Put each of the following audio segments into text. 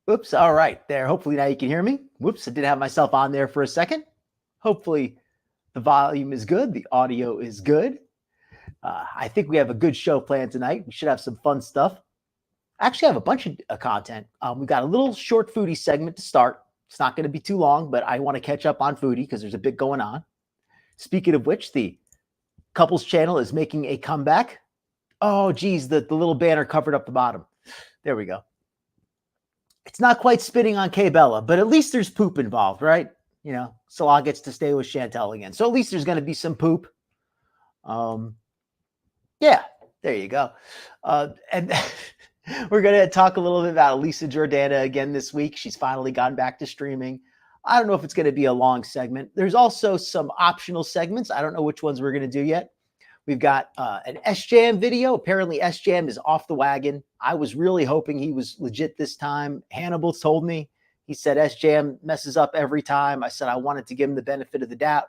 Oops. All right. There. Hopefully now you can hear me. Whoops. I did have myself on there for a second. Hopefully the volume is good. The audio is good. I think we have a good show planned tonight. We should have some fun stuff. I actually have a bunch of content. We've got a little short foodie segment to start. It's not going to be too long, but I want to catch up on foodie because there's a bit going on. Speaking of which, the couples channel is making a comeback. Oh, geez, the little banner covered up the bottom. There we go. It's not quite spitting on K-Bella, but at least there's poop involved, right? You know, Salah gets to stay with Chantal again. So at least there's going to be some poop. Yeah, there you go. And we're going to talk a little bit about Alisa Jordana again this week. She's finally gone back to streaming. I don't know if it's going to be a long segment. There's also some optional segments. I don't know which ones we're going to do yet. We've got an SJAM video. Apparently, SJAM is off the wagon. I was really hoping he was legit this time. Hannibal told me. He said SJAM messes up every time. I said I wanted to give him the benefit of the doubt.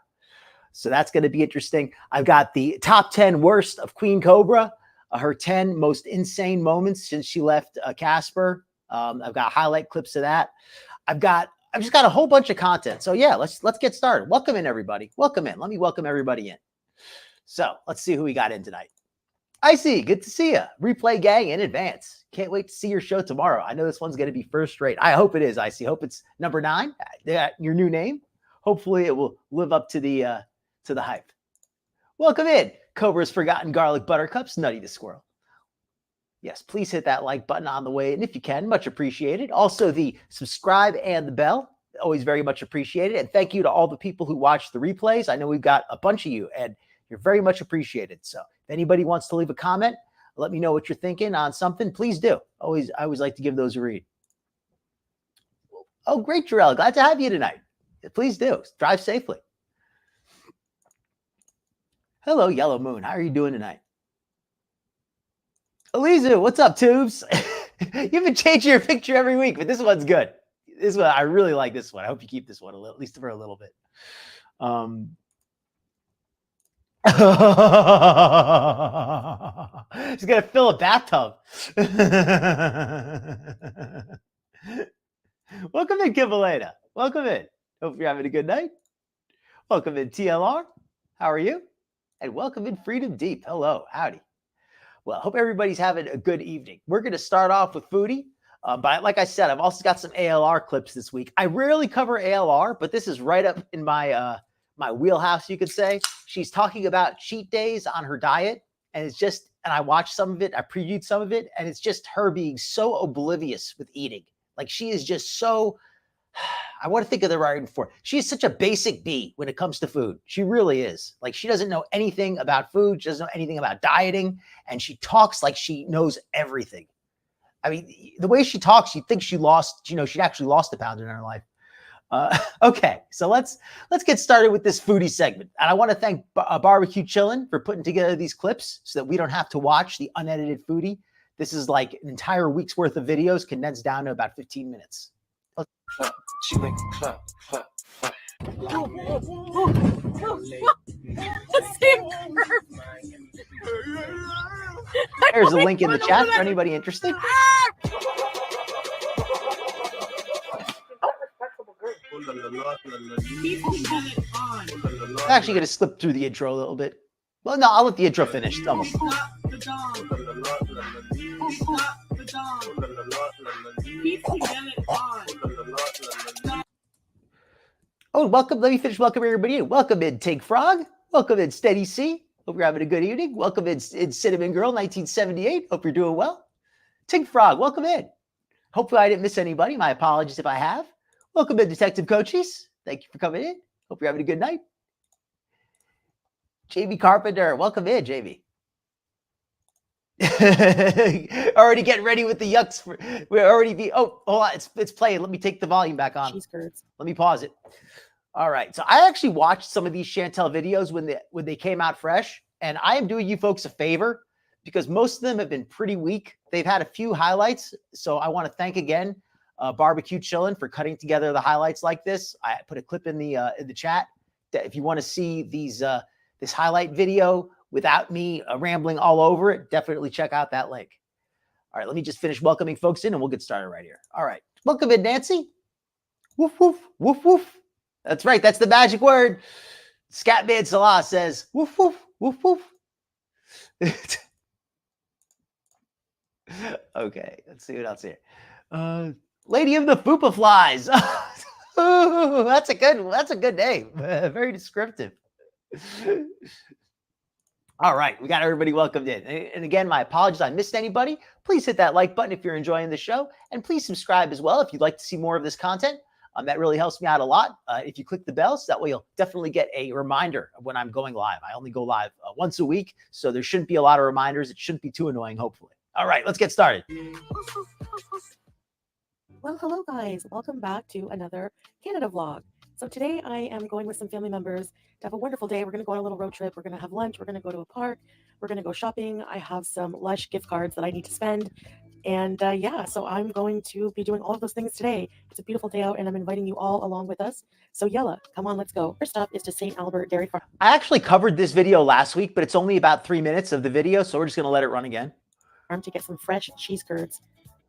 So that's going to be interesting. I've got the top 10 worst of Queen Cobra, her 10 most insane moments since she left Casper. I've got highlight clips of that. I've just got a whole bunch of content. So yeah, let's get started. Welcome in, everybody. Welcome in. Let me welcome everybody in. So let's see who we got in tonight. Icy, good to see you. Replay gang in advance. Can't wait to see your show tomorrow. I know this one's going to be first rate. I hope it is, Icy. Hope it's number 9, your new name. Hopefully it will live up to the hype. Welcome in, Cobra's Forgotten Garlic Buttercups, Nutty the Squirrel. Yes, please hit that like button on the way, and if you can, much appreciated. Also, the subscribe and the bell, always very much appreciated. And thank you to all the people who watch the replays. I know we've got a bunch of you, and you're very much appreciated. So if anybody wants to leave a comment, let me know what you're thinking on something, please do. I always like to give those a read. Oh, great, Jarrell. Glad to have you tonight. Please do. Drive safely. Hello, Yellow Moon. How are you doing tonight? Elisa, what's up, Tubes? You've been changing your picture every week, but this one's good. This one, I really like this one. I hope you keep this one at least for a little bit. She's gonna fill a bathtub. Welcome in, Kivalena. Welcome in. Hope you're having a good night. Welcome in, TLR. How are you? And welcome in, Freedom Deep. Hello, howdy. Well, hope everybody's having a good evening. We're going to start off with foodie. But like I said, I've also got some ALR clips this week. I rarely cover ALR, but this is right up in my my wheelhouse, you could say. She's talking about cheat days on her diet, and I watched some of it, I previewed some of it, and it's just her being so oblivious with eating. Like she is just so, I want to think of the right word for it. She is such a basic bee when it comes to food. She really is. Like she doesn't know anything about food. She doesn't know anything about dieting, and she talks like she knows everything. I mean, the way she talks, you think she lost, she'd actually lost a pound in her life. Okay, so let's get started with this foodie segment. And I want to thank Barbecue Chillin' for putting together these clips so that we don't have to watch the unedited foodie. This is like an entire week's worth of videos condensed down to about 15 minutes. She went clap, clap, clap. There's a link in the chat for anybody interested. I'm actually going to slip through the intro a little bit. Well, no, I'll let the intro finish. It's almost. Oh, welcome. Let me finish. Welcome everybody in. Welcome in, Tig Frog. Welcome in, Steady C. Hope you're having a good evening. Welcome in Cinnamon Girl 1978. Hope you're doing well. Tig Frog, welcome in. Hopefully I didn't miss anybody. My apologies if I have. Welcome in, Detective Coaches. Thank you for coming in. Hope you're having a good night. JB Carpenter, welcome in, JB. Already getting ready with the yucks. We're already hold on, it's playing. Let me take the volume back on. Let me pause it. All right. So I actually watched some of these Chantal videos when they came out fresh, and I am doing you folks a favor because most of them have been pretty weak. They've had a few highlights. So I want to thank again Barbecue Chillin' for cutting together the highlights like this. I put a clip in the chat. If you want to see this highlight video without me rambling all over it, definitely check out that link. All right, let me just finish welcoming folks in and we'll get started right here. All right, Welcome in, Nancy. Woof, woof, woof, woof. That's right. That's the magic word. Scatman Salah says, woof, woof, woof, woof. Okay, let's see what else here. Lady of the Fupa Flies. Ooh, that's a good name. Very descriptive. All right, we got everybody welcomed in. And again, my apologies, I missed anybody. Please hit that like button if you're enjoying the show, and please subscribe as well if you'd like to see more of this content. That really helps me out a lot. If you click the bell, so that way you'll definitely get a reminder of when I'm going live. I only go live once a week, so there shouldn't be a lot of reminders. It shouldn't be too annoying, hopefully. All right, let's get started. Well, hello guys. Welcome back to another Canada vlog. So today I am going with some family members to have a wonderful day. We're going to go on a little road trip. We're going to have lunch. We're going to go to a park. We're going to go shopping. I have some Lush gift cards that I need to spend. And yeah, so I'm going to be doing all of those things today. It's a beautiful day out and I'm inviting you all along with us. So Yella, come on, let's go. First up is to St. Albert Dairy Farm. I actually covered this video last week, but it's only about 3 minutes of the video, so we're just going to let it run again. To get some fresh cheese curds.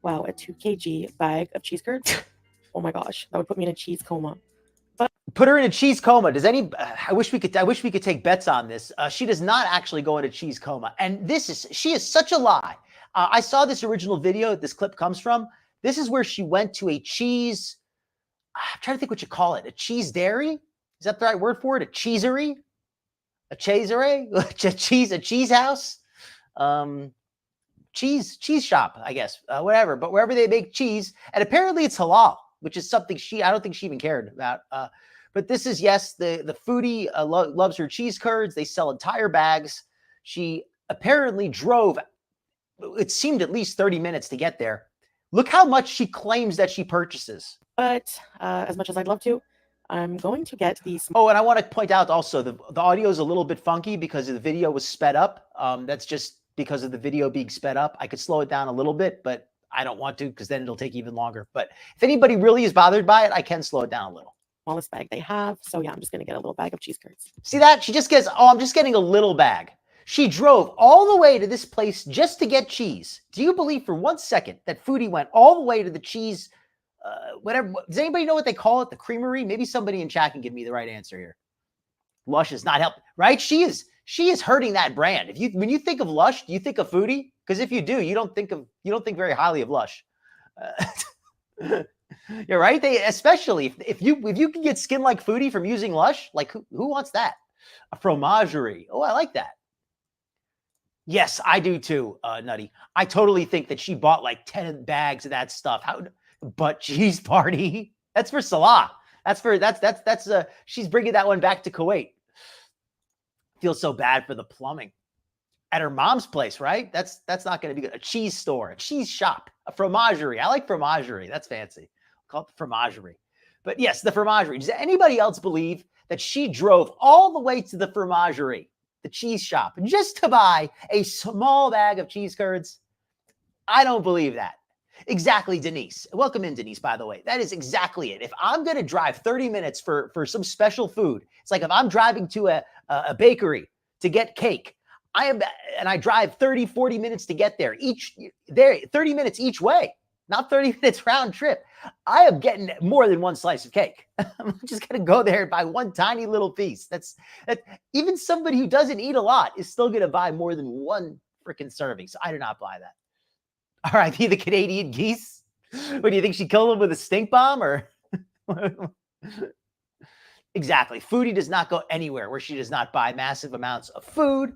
Wow, a 2 kg bag of cheese curds. Oh my gosh, that would put me in a cheese coma. But put her in a cheese coma. Does any? I wish we could take bets on this. She does not actually go into cheese coma, and she is such a lie. I saw this original video that this clip comes from. This is where she went to a cheese. I'm trying to think what you call it. A cheese dairy? Is that the right word for it? A cheesery? A cheesery? A cheese house? Cheese shop, I guess, whatever. But wherever they make cheese, and apparently it's halal, which is something I don't think she even cared about. But this is, yes, the foodie loves her cheese curds. They sell entire bags. She apparently drove, it seemed at least 30 minutes to get there. Look how much she claims that she purchases. But as much as I'd love to, I'm going to get these. Oh, and I want to point out also the audio is a little bit funky because the video was sped up. That's just because of the video being sped up. I could slow it down a little bit, but I don't want to because then it'll take even longer. But if anybody really is bothered by it, I can slow it down a little. Smallest bag they have. So yeah, I'm just going to get a little bag of cheese curds. See that? She just gets, I'm just getting a little bag. She drove all the way to this place just to get cheese. Do you believe for 1 second that Foodie went all the way to the cheese, whatever? Does anybody know what they call it? The creamery? Maybe somebody in chat can give me the right answer here. Lush is not helping, right? She is hurting that brand. When you think of Lush, do you think of Foodie? Because if you do, you don't think very highly of Lush. You're right. Especially if you can get skin like Foodie from using Lush, like who wants that? A fromagerie. Oh, I like that. Yes, I do too, Nutty. I totally think that she bought like 10 bags of that stuff. But cheese party. That's for Salah. She's bringing that one back to Kuwait. Feel so bad for the plumbing at her mom's place, right? That's not going to be good. A cheese store, a cheese shop, a fromagerie. I like fromagerie. That's fancy. Call it the fromagerie. But yes, the fromagerie. Does anybody else believe that she drove all the way to the fromagerie, the cheese shop, just to buy a small bag of cheese curds? I don't believe that. Exactly, Denise. Welcome in, Denise, by the way. That is exactly it. If I'm going to drive 30 minutes for some special food, it's like if I'm driving to a bakery to get cake, I drive 30, 40 minutes to get there, 30 minutes each way, not 30 minutes round trip. I am getting more than one slice of cake. I'm just going to go there and buy one tiny little piece. That even somebody who doesn't eat a lot is still going to buy more than one freaking serving. So I do not buy that. R.I.P. the Canadian geese. What do you think? She killed them with a stink bomb or? Exactly. Foodie does not go anywhere where she does not buy massive amounts of food.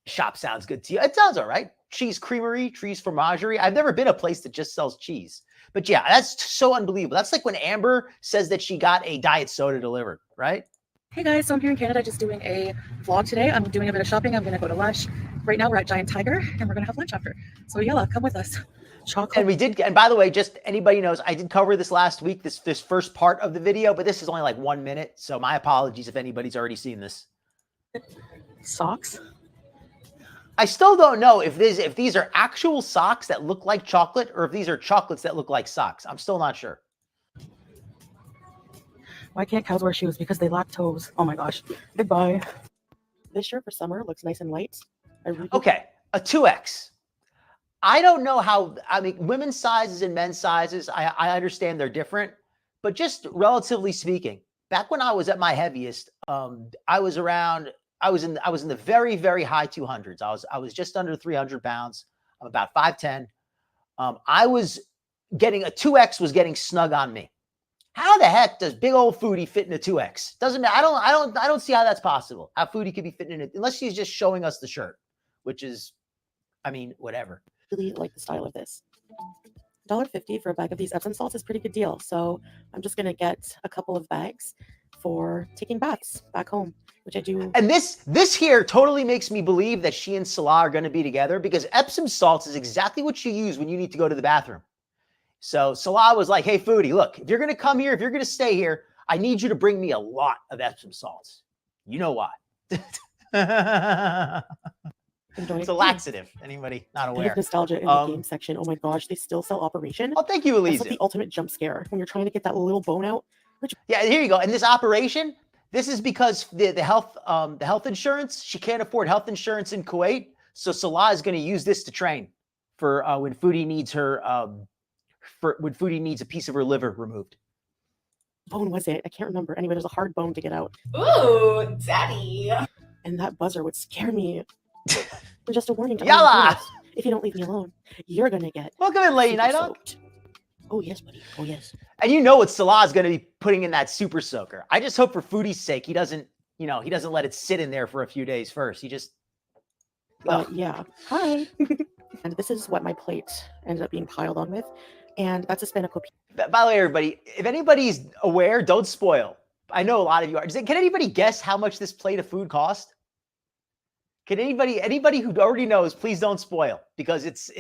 Shop sounds good to you. It sounds all right. Cheese creamery, cheese fromagerie. I've never been a place that just sells cheese. But yeah, that's so unbelievable. That's like when Amber says that she got a diet soda delivered, right? Hey guys, so I'm here in Canada just doing a vlog today. I'm doing a bit of shopping. I'm going to go to Lush. Right now we're at Giant Tiger and we're going to have lunch after. So Yella, come with us. Chocolate. And we did, and by the way, just anybody knows, I did cover this last week, this first part of the video, but this is only like 1 minute. So my apologies if anybody's already seen this. Socks. I still don't know if these are actual socks that look like chocolate or if these are chocolates that look like socks. I'm still not sure. Why can't cows wear shoes? Because they lack toes. Oh my gosh. Goodbye. This shirt for summer looks nice and light. Okay, a 2X. I don't know how, I mean, women's sizes and men's sizes, I understand they're different, but just relatively speaking, back when I was at my heaviest, I was around, I was in the very, very high 200s. I was just under 300 pounds. I'm about 5'10". I was getting a 2X was getting snug on me. How the heck does big old Foodie fit in a 2X? Doesn't matter. I don't see how that's possible. How Foodie could be fitting in it, unless she's just showing us the shirt, which is, I mean, whatever. Really like the style of this. $1.50 for a bag of these Epsom salts is a pretty good deal. So I'm just gonna get a couple of bags for taking baths back home, which I do. And this here totally makes me believe that she and Salah are going to be together, because Epsom salts is exactly what you use when you need to go to the bathroom. So Salah was like, hey, Foodie, look, if you're going to come here, if you're going to stay here, I need you to bring me a lot of Epsom salts. You know why? It's a laxative. Anybody not aware? Nostalgia in the game section. Oh my gosh, they still sell Operation. Oh, thank you, Elisa. It's like the ultimate jump scare when you're trying to get that little bone out. Yeah, here you go. And this Operation, this is because the health insurance, she can't afford health insurance in Kuwait. So Salah is going to use this to train for when Foodie needs her, when Foodie needs a piece of her liver removed. Bone was it? I can't remember. Anyway, there's a hard bone to get out. Ooh, daddy. And that buzzer would scare me. Just a warning to Yalla! If you don't leave me alone, you're going to get... Welcome in, Lady Night Hawk. Oh, yes, buddy. Oh, yes. And you know what Salah's going to be putting in that super soaker. I just hope for Foodie's sake, he doesn't let it sit in there for a few days first. He just... Yeah. Hi. And this is what my plate ended up being piled on with. And that's a spanakopita. By the way, everybody, if anybody's aware, don't spoil. I know a lot of you are. Can anybody guess how much this plate of food cost? Can anybody who already knows, please don't spoil, because it's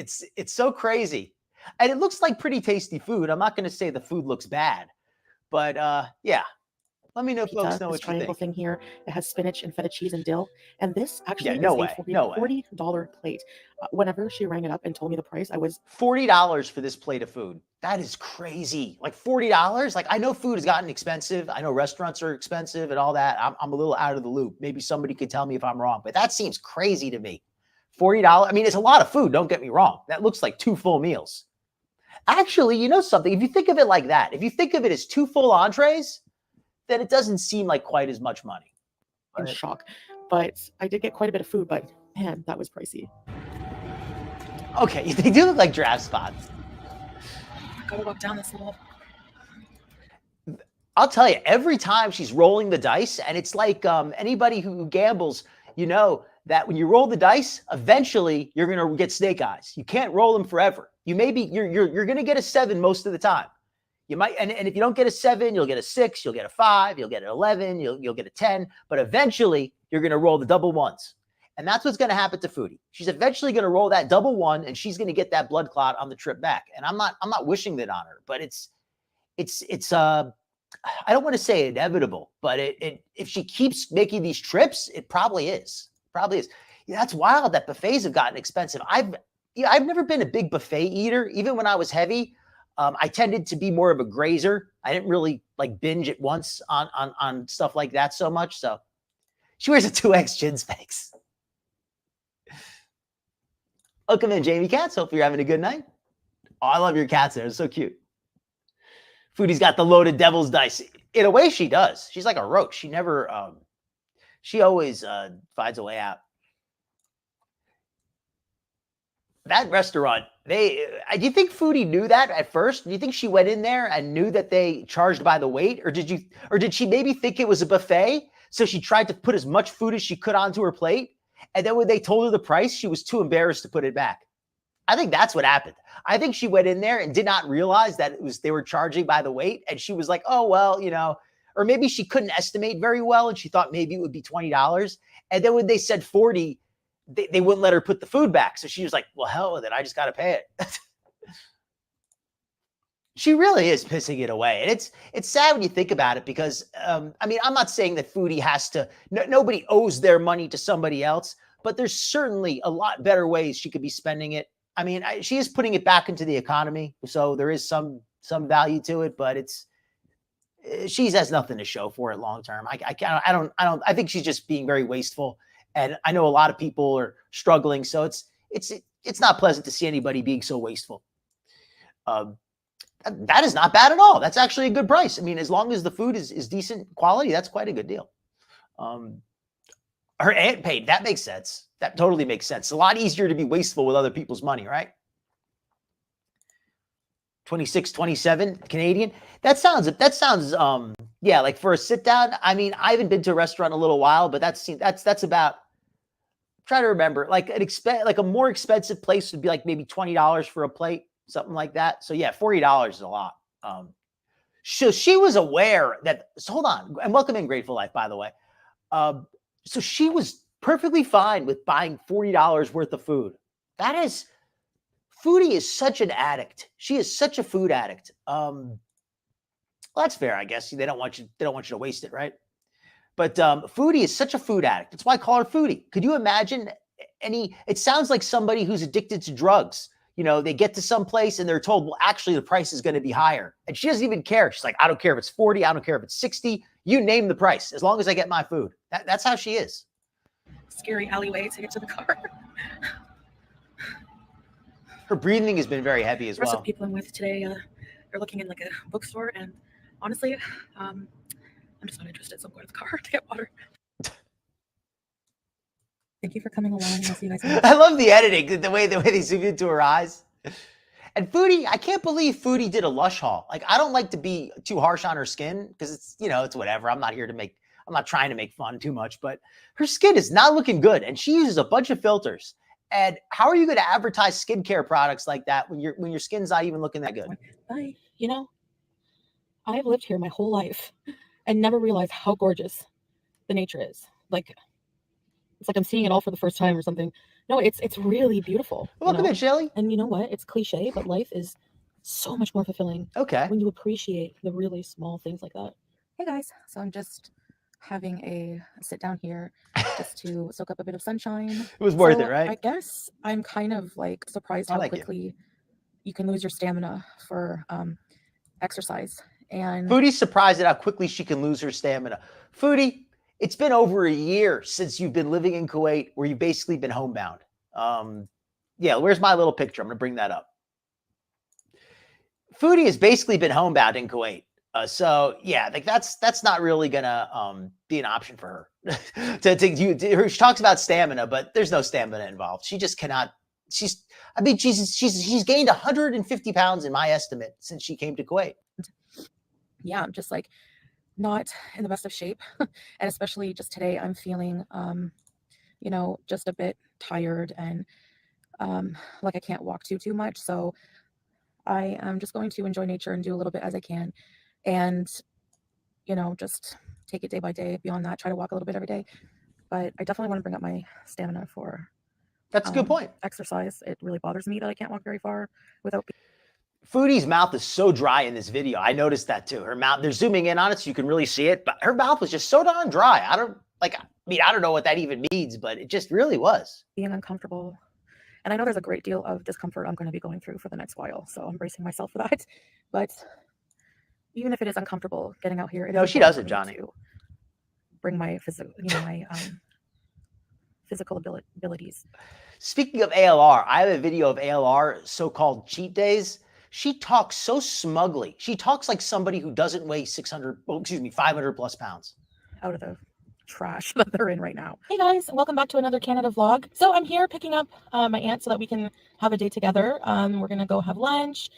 so crazy. And it looks like pretty tasty food. I'm not going to say the food looks bad, but yeah. Let me know, folks, know what you triangle think. Thing here. It has spinach and feta cheese and dill. And this actually is no a way. $40 plate. Whenever she rang it up and told me the price, I was... $40 for this plate of food. That is crazy. Like $40? Like, I know food has gotten expensive. I know restaurants are expensive and all that. I'm a little out of the loop. Maybe somebody could tell me if I'm wrong, but that seems crazy to me. $40. I mean, it's a lot of food. Don't get me wrong. That looks like 2 full meals. Actually, you know something? If you think of it like that, if you think of it as 2 full entrees, then it doesn't seem like quite as much money. In shock. But I did get quite a bit of food, but man, that was pricey. Okay, they do look like draft spots. I gotta walk down this little... I'll tell you, every time she's rolling the dice, and it's like anybody who gambles, you know that when you roll the dice, eventually you're gonna get snake eyes. You can't roll them forever. You're gonna get a 7 most of the time. You might, and if you don't get a 7, you'll get a 6, you'll get a 5, you'll get an 11, you'll get a 10, but eventually you're gonna roll the double ones. And that's what's gonna happen to Foodie. She's eventually gonna roll that double 1, and she's gonna get that blood clot on the trip back. And I'm not wishing that on her, but it's I don't want to say inevitable, but if she keeps making these trips, it probably is. Probably is. Yeah, that's wild that buffets have gotten expensive. I've never been a big buffet eater. Even when I was heavy, I tended to be more of a grazer. I didn't really like binge at once on stuff like that so much. So she wears a 2X chin Spanx. Welcome in, Jamie Katz. Hope you're having a good night. Oh, I love your cats there. It's so cute. Foodie's got the loaded devil's dice. In a way, she does. She's like a roach. She never, she always finds a way out. That restaurant, do you think Foodie knew that at first? Do you think she went in there and knew that they charged by the weight? Or did she maybe think it was a buffet? So she tried to put as much food as she could onto her plate. And then when they told her the price, she was too embarrassed to put it back. I think that's what happened. I think she went in there and did not realize that they were charging by the weight. And she was like, oh, well, you know, or maybe she couldn't estimate very well. And she thought maybe it would be $20. And then when they said 40, they wouldn't let her put the food back. So she was like, well, hell with it. I just got to pay it. She really is pissing it away. And it's sad when you think about it, because, I mean, I'm not saying that Foodie has to, nobody owes their money to somebody else, but there's certainly a lot better ways she could be spending it. I mean, she is putting it back into the economy, so there is some value to it, but she has nothing to show for it long term. I think she's just being very wasteful, and I know a lot of people are struggling. So it's not pleasant to see anybody being so wasteful. That is not bad at all. That's actually a good price. I mean, as long as the food is decent quality, that's quite a good deal. Her aunt paid. That makes sense. That totally makes sense. It's a lot easier to be wasteful with other people's money, right? 26, 27 Canadian. That sounds, yeah, like for a sit down. I mean, I haven't been to a restaurant in a little while, but that's about, try to remember, like a more expensive place would be like maybe $20 for a plate, something like that. So yeah, $40 is a lot. So she was aware that, so hold on, and welcome in Grateful Life, by the way. So she was perfectly fine with buying $40 worth of food. Foodie is such an addict. She is such a food addict. Well, that's fair, I guess. They don't want you to waste it, right? But Foodie is such a food addict. That's why I call her Foodie. Could you imagine it sounds like somebody who's addicted to drugs. You know, they get to some place and they're told, well, actually the price is going to be higher. And she doesn't even care. She's like, I don't care if it's 40. I don't care if it's 60. You name the price, as long as I get my food. That's how she is. Scary alleyway to get to the car. Her breathing has been very heavy as The rest well. of the people I'm with today are looking in like a bookstore, and honestly, I'm just not interested, so I'm going to the car to get water. Thank you for coming along. I'll see you guys later. I love the editing, the way they zoom into her eyes. And Foodie, I can't believe Foodie did a Lush haul. Like, I don't like to be too harsh on her skin because it's, you know, it's whatever. I'm not trying to make fun too much, but her skin is not looking good. And she uses a bunch of filters. And how are you going to advertise skincare products like that when your skin's not even looking that good? Bye. You know, I've lived here my whole life and never realized how gorgeous the nature is. Like, it's like I'm seeing it all for the first time or something. No, it's really beautiful. Welcome in, Shelly. And you know what? It's cliche, but life is so much more fulfilling when you appreciate the really small things like that. Hey guys, so I'm just having a sit down here just to soak up a bit of sunshine. It was worth it, right? I guess I'm kind of like surprised how quickly you can lose your stamina for exercise. And Foodie's surprised at how quickly she can lose her stamina. Foodie, it's been over a year since you've been living in Kuwait, where you've basically been homebound. Yeah, where's my little picture? I'm going to bring that up. Foodie has basically been homebound in Kuwait. So yeah, like that's not really gonna be an option for her. She talks about stamina, but there's no stamina involved. She just cannot. She's gained 150 pounds in my estimate since she came to Kuwait. Yeah, I'm just like not in the best of shape, and especially just today, I'm feeling you know, just a bit tired and like I can't walk too much. So I am just going to enjoy nature and do a little bit as I can. And, you know, just take it day by day. Beyond that, try to walk a little bit every day. But I definitely want to bring up my stamina for that's a good point. Exercise. It really bothers me that I can't walk very far without. Foodie's mouth is so dry in this video. I noticed that too. Her mouth, they're zooming in on it so you can really see it, but her mouth was just so darn dry. I don't know what that even means, but it just really was. Being uncomfortable. And I know there's a great deal of discomfort I'm going to be going through for the next while. So I'm bracing myself for that. But even if it is uncomfortable getting out here, no, she doesn't, Johnny. Bring my physical, physical abilities. Speaking of ALR, I have a video of ALR, so-called cheat days. She talks so smugly. She talks like somebody who doesn't weigh 500 plus pounds. Out of the trash that they're in right now. Hey guys, welcome back to another Canada vlog. So I'm here picking up my aunt so that we can have a day together. We're gonna go have lunch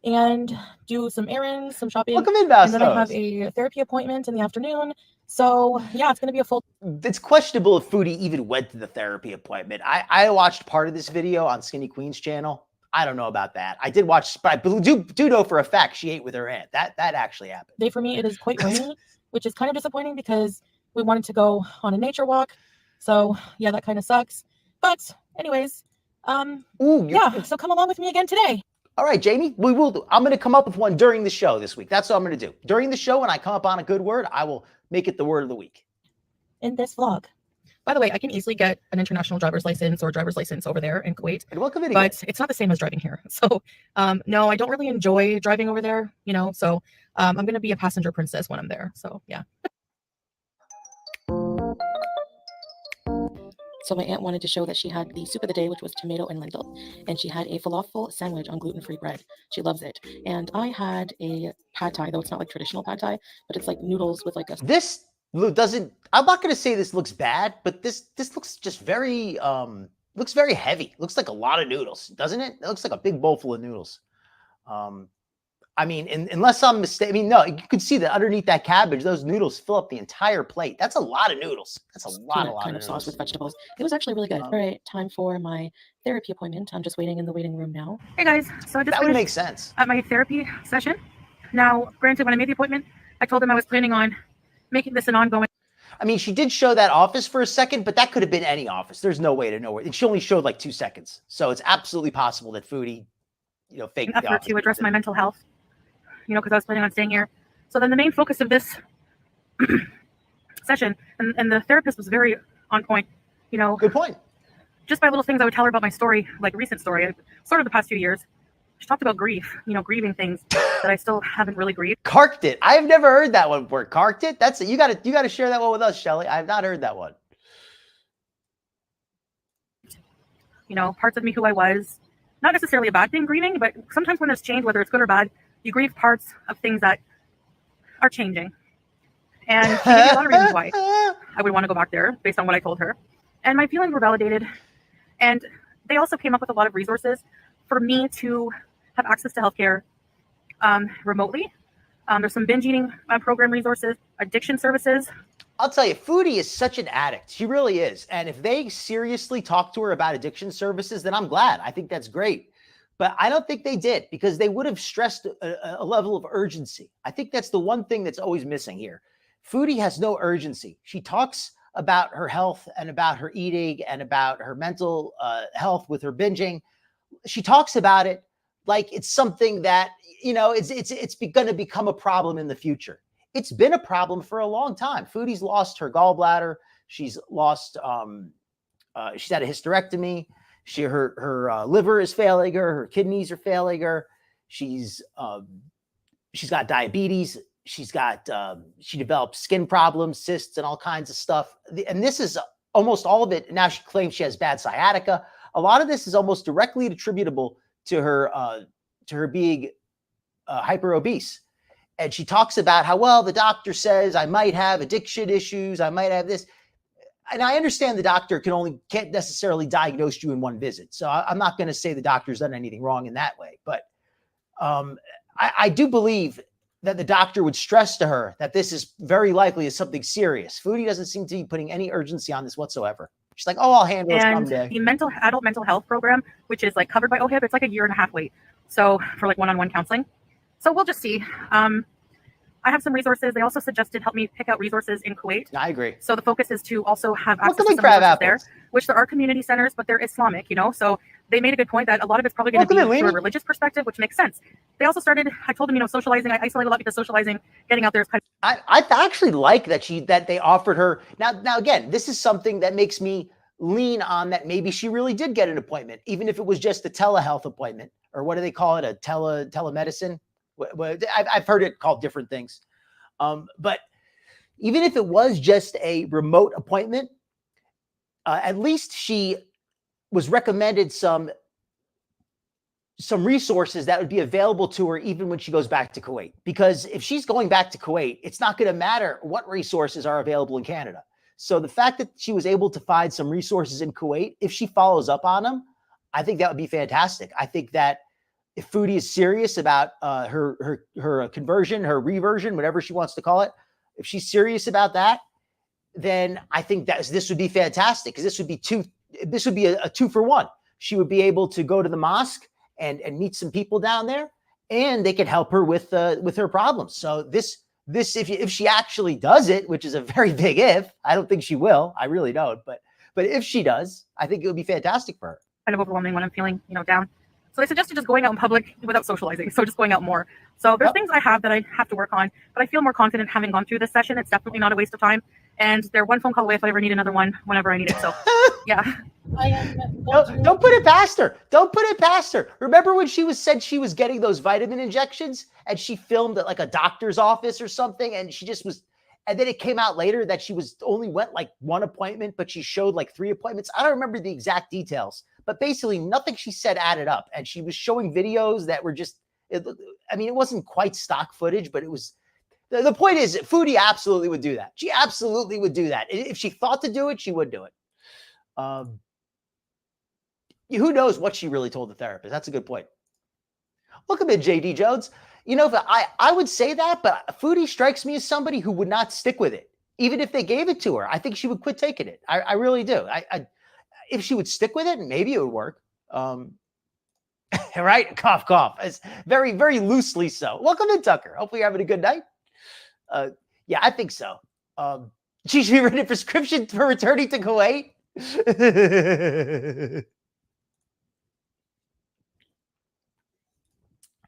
and do some errands, some shopping. Welcome in, Bastos. And then I have a therapy appointment in the afternoon. So yeah, it's gonna be a full. It's questionable if Foodie even went to the therapy appointment. I watched part of this video on Skinny Queen's channel. I don't know about that. I did watch, but I do know for a fact she ate with her aunt. That actually happened. Day for me, it is quite rainy, which is kind of disappointing because we wanted to go on a nature walk. So yeah, that kind of sucks. But anyways, yeah, so come along with me again today. All right, Jamie, we will do. I'm going to come up with one during the show this week. That's what I'm going to do. During the show, when I come up on a good word, I will make it the word of the week. In this vlog. By the way, I can easily get an international driver's license or driver's license over there in Kuwait. And welcome in again. But it's not the same as driving here. So no, I don't really enjoy driving over there, you know, so I'm going to be a passenger princess when I'm there. So yeah. So my aunt wanted to show that she had the soup of the day, which was tomato and lentil, and she had a falafel sandwich on gluten-free bread. She loves it. And I had a pad thai, though it's not like traditional pad thai, but it's like noodles with like a... This doesn't, I'm not going to say this looks bad, but this looks just very, looks very heavy. Looks like a lot of noodles, doesn't it? It looks like a big bowl full of noodles. I mean, unless I'm mistaken, I mean, no, you can see that underneath that cabbage, those noodles fill up the entire plate. That's a lot of noodles. That's a lot kind of of sauce noodles. with vegetables. It was actually really good. All right, time for my therapy appointment. I'm just waiting in the waiting room now. Hey guys, so I just That would make sense. At my therapy session. Now, granted, when I made the appointment, I told them I was planning on making this an ongoing. I mean, she did show that office for a second, but that could have been any office. There's no way to know where. And she only showed like 2 seconds. So it's absolutely possible that Foodie, you know, faked the effort office to address my mental health, you know, because I was planning on staying here. So then the main focus of this session, and the therapist was very on point, you know. Good point. Just by little things I would tell her about my story, like recent story, sort of the past few years. She talked about grief, you know, grieving things that I still haven't really grieved. Carked it. I have never heard that one before. Carked it. That's it. You got to share that one with us, Shelly. I have not heard that one. You know, parts of me who I was, not necessarily a bad thing grieving, but sometimes when there's change, whether it's good or bad, you grieve parts of things that are changing. And she gave me a lot of reasons why I would want to go back there based on what I told her. And my feelings were validated. And they also came up with a lot of resources for me to have access to healthcare remotely. There's some binge eating program resources, addiction services. I'll tell you, Foodie is such an addict. She really is. And if they seriously talk to her about addiction services, then I'm glad. I think that's great. But I don't think they did, because they would have stressed a level of urgency. I think that's the one thing that's always missing here. Foodie has no urgency. She talks about her health and about her eating and about her mental health with her binging. She talks about it like it's something that, you know, it's going to become a problem in the future. It's been a problem for a long time. Foodie's lost her gallbladder. She's lost, she's had a hysterectomy. Her liver is failing her. Her kidneys are failing her. She's got diabetes. She's got, she developed skin problems, cysts, and all kinds of stuff. And this is almost all of it. Now she claims she has bad sciatica. A lot of this is almost directly attributable to her being hyper obese. And she talks about how, well, the doctor says I might have addiction issues. I might have this. And I understand the doctor can't necessarily diagnose you in one visit. So I'm not going to say the doctor's done anything wrong in that way. But I do believe that the doctor would stress to her that this is very likely is something serious. Foodie doesn't seem to be putting any urgency on this whatsoever. She's like, oh, I'll handle it someday. The adult mental health program, which is like covered by OHIP, it's like a 1.5 year wait. So for like one-on-one counseling. So we'll just see. I have some resources. They also suggested help me pick out resources in Kuwait. I agree. So the focus is to also have access to some resources there, which there are community centers, but they're Islamic, you know. So they made a good point that a lot of it's probably going to be through a religious perspective, which makes sense. They also started, I told them, you know, socializing. I isolate a lot because socializing, getting out there is kind of... I actually like that they offered her. Now again, this is something that makes me lean on that maybe she really did get an appointment, even if it was just a telehealth appointment, or what do they call it? A telemedicine. I've heard it called different things. But even if it was just a remote appointment, at least she was recommended some resources that would be available to her even when she goes back to Kuwait. Because if she's going back to Kuwait, it's not going to matter what resources are available in Canada. So the fact that she was able to find some resources in Kuwait, if she follows up on them, I think that would be fantastic. I think that if Foodie is serious about her conversion, her reversion, whatever she wants to call it, if she's serious about that, then I think that this would be fantastic, because this would be a 2-for-1. She would be able to go to the mosque and meet some people down there, and they could help her with her problems. So this if she actually does it, which is a very big if, I don't think she will. I really don't. But if she does, I think it would be fantastic for her. Kind of overwhelming when I'm feeling, you know, down. So they suggested just going out in public without socializing. So just going out more. So there's things I have that I have to work on, but I feel more confident having gone through this session. It's definitely not a waste of time. And they're one phone call away if I ever need another one, whenever I need it. So yeah. Don't put it past her. Don't put it past her. Remember when she said she was getting those vitamin injections and she filmed at like a doctor's office or something, and she just was, And then it came out later that she was only went like 1 appointment, but she showed like 3 appointments. I don't remember the exact details, but basically nothing she said added up. And she was showing videos that were just, it wasn't quite stock footage, but it was, the point is Foodie absolutely would do that. She absolutely would do that. If she thought to do it, she would do it. Who knows what she really told the therapist? That's a good point. Welcome in, JD Jones. I would say that, but Foodie strikes me as somebody who would not stick with it. Even if they gave it to her, I think she would quit taking it. I really do. If she would stick with it, maybe it would work. Right? Cough, cough. It's very, very loosely so. Welcome in, Tucker. Hopefully you're having a good night. Yeah, I think so. She should be written a prescription for returning to Kuwait.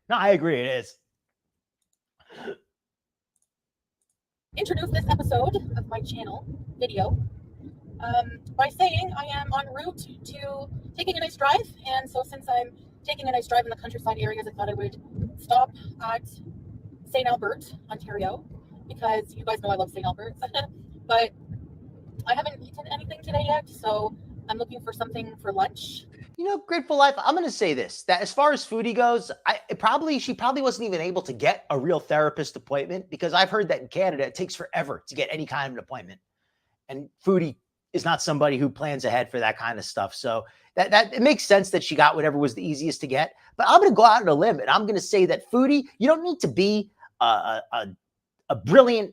No, I agree. It is. Introduce this episode of my channel video by saying I am en route to taking a nice drive, and so since I'm taking a nice drive in the countryside areas, I thought I would stop at St. Albert, Ontario, because you guys know I love St. Albert, but I haven't eaten anything today yet, so I'm looking for something for lunch. Grateful Life, I'm going to say this, that as far as Foodie goes, she probably wasn't even able to get a real therapist appointment, because I've heard that in Canada, it takes forever to get any kind of an appointment. And Foodie is not somebody who plans ahead for that kind of stuff. So that it makes sense that she got whatever was the easiest to get. But I'm going to go out on a limb, and I'm going to say that Foodie, you don't need to be a brilliant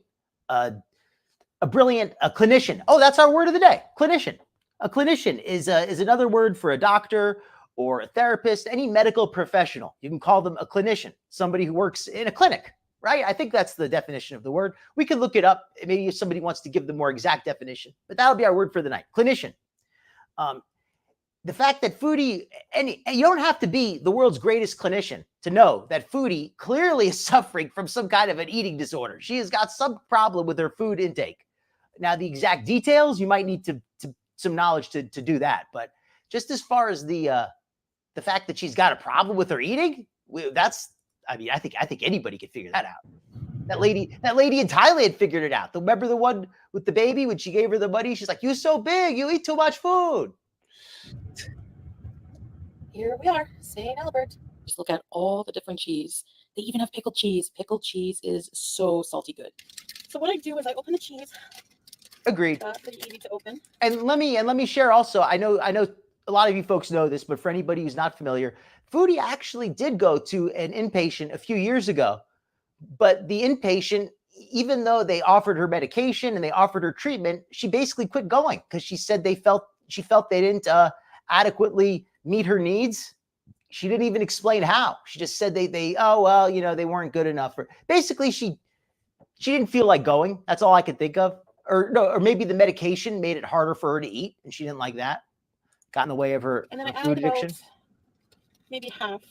clinician. Oh, that's our word of the day, clinician. A clinician is another word for a doctor or a therapist, any medical professional. You can call them a clinician, somebody who works in a clinic, right? I think that's the definition of the word. We can look it up. Maybe if somebody wants to give the more exact definition, but that'll be our word for the night, clinician. The fact that Foodie, and you don't have to be the world's greatest clinician to know that Foodie clearly is suffering from some kind of an eating disorder. She has got some problem with her food intake. Now, the exact details, you might need to some knowledge to do that. But just as far as the fact that she's got a problem with her eating, I think anybody could figure that out. That lady in Thailand figured it out. Remember the one with the baby when she gave her the money? She's like, "You're so big, you eat too much food." Here we are, St. Albert. Just look at all the different cheese. They even have pickled cheese. Pickled cheese is so salty good. So what I do is I open the cheese. Agreed. Pretty easy to open. And let me share also. I know a lot of you folks know this, but for anybody who's not familiar, Foodie actually did go to an inpatient a few years ago. But the inpatient, even though they offered her medication and they offered her treatment, she basically quit going because she said she felt they didn't adequately meet her needs. She didn't even explain how. She just said they weren't good enough. Basically, she didn't feel like going. That's all I could think of. Or maybe the medication made it harder for her to eat, and she didn't like that. Got in the way of her food addiction. Maybe half.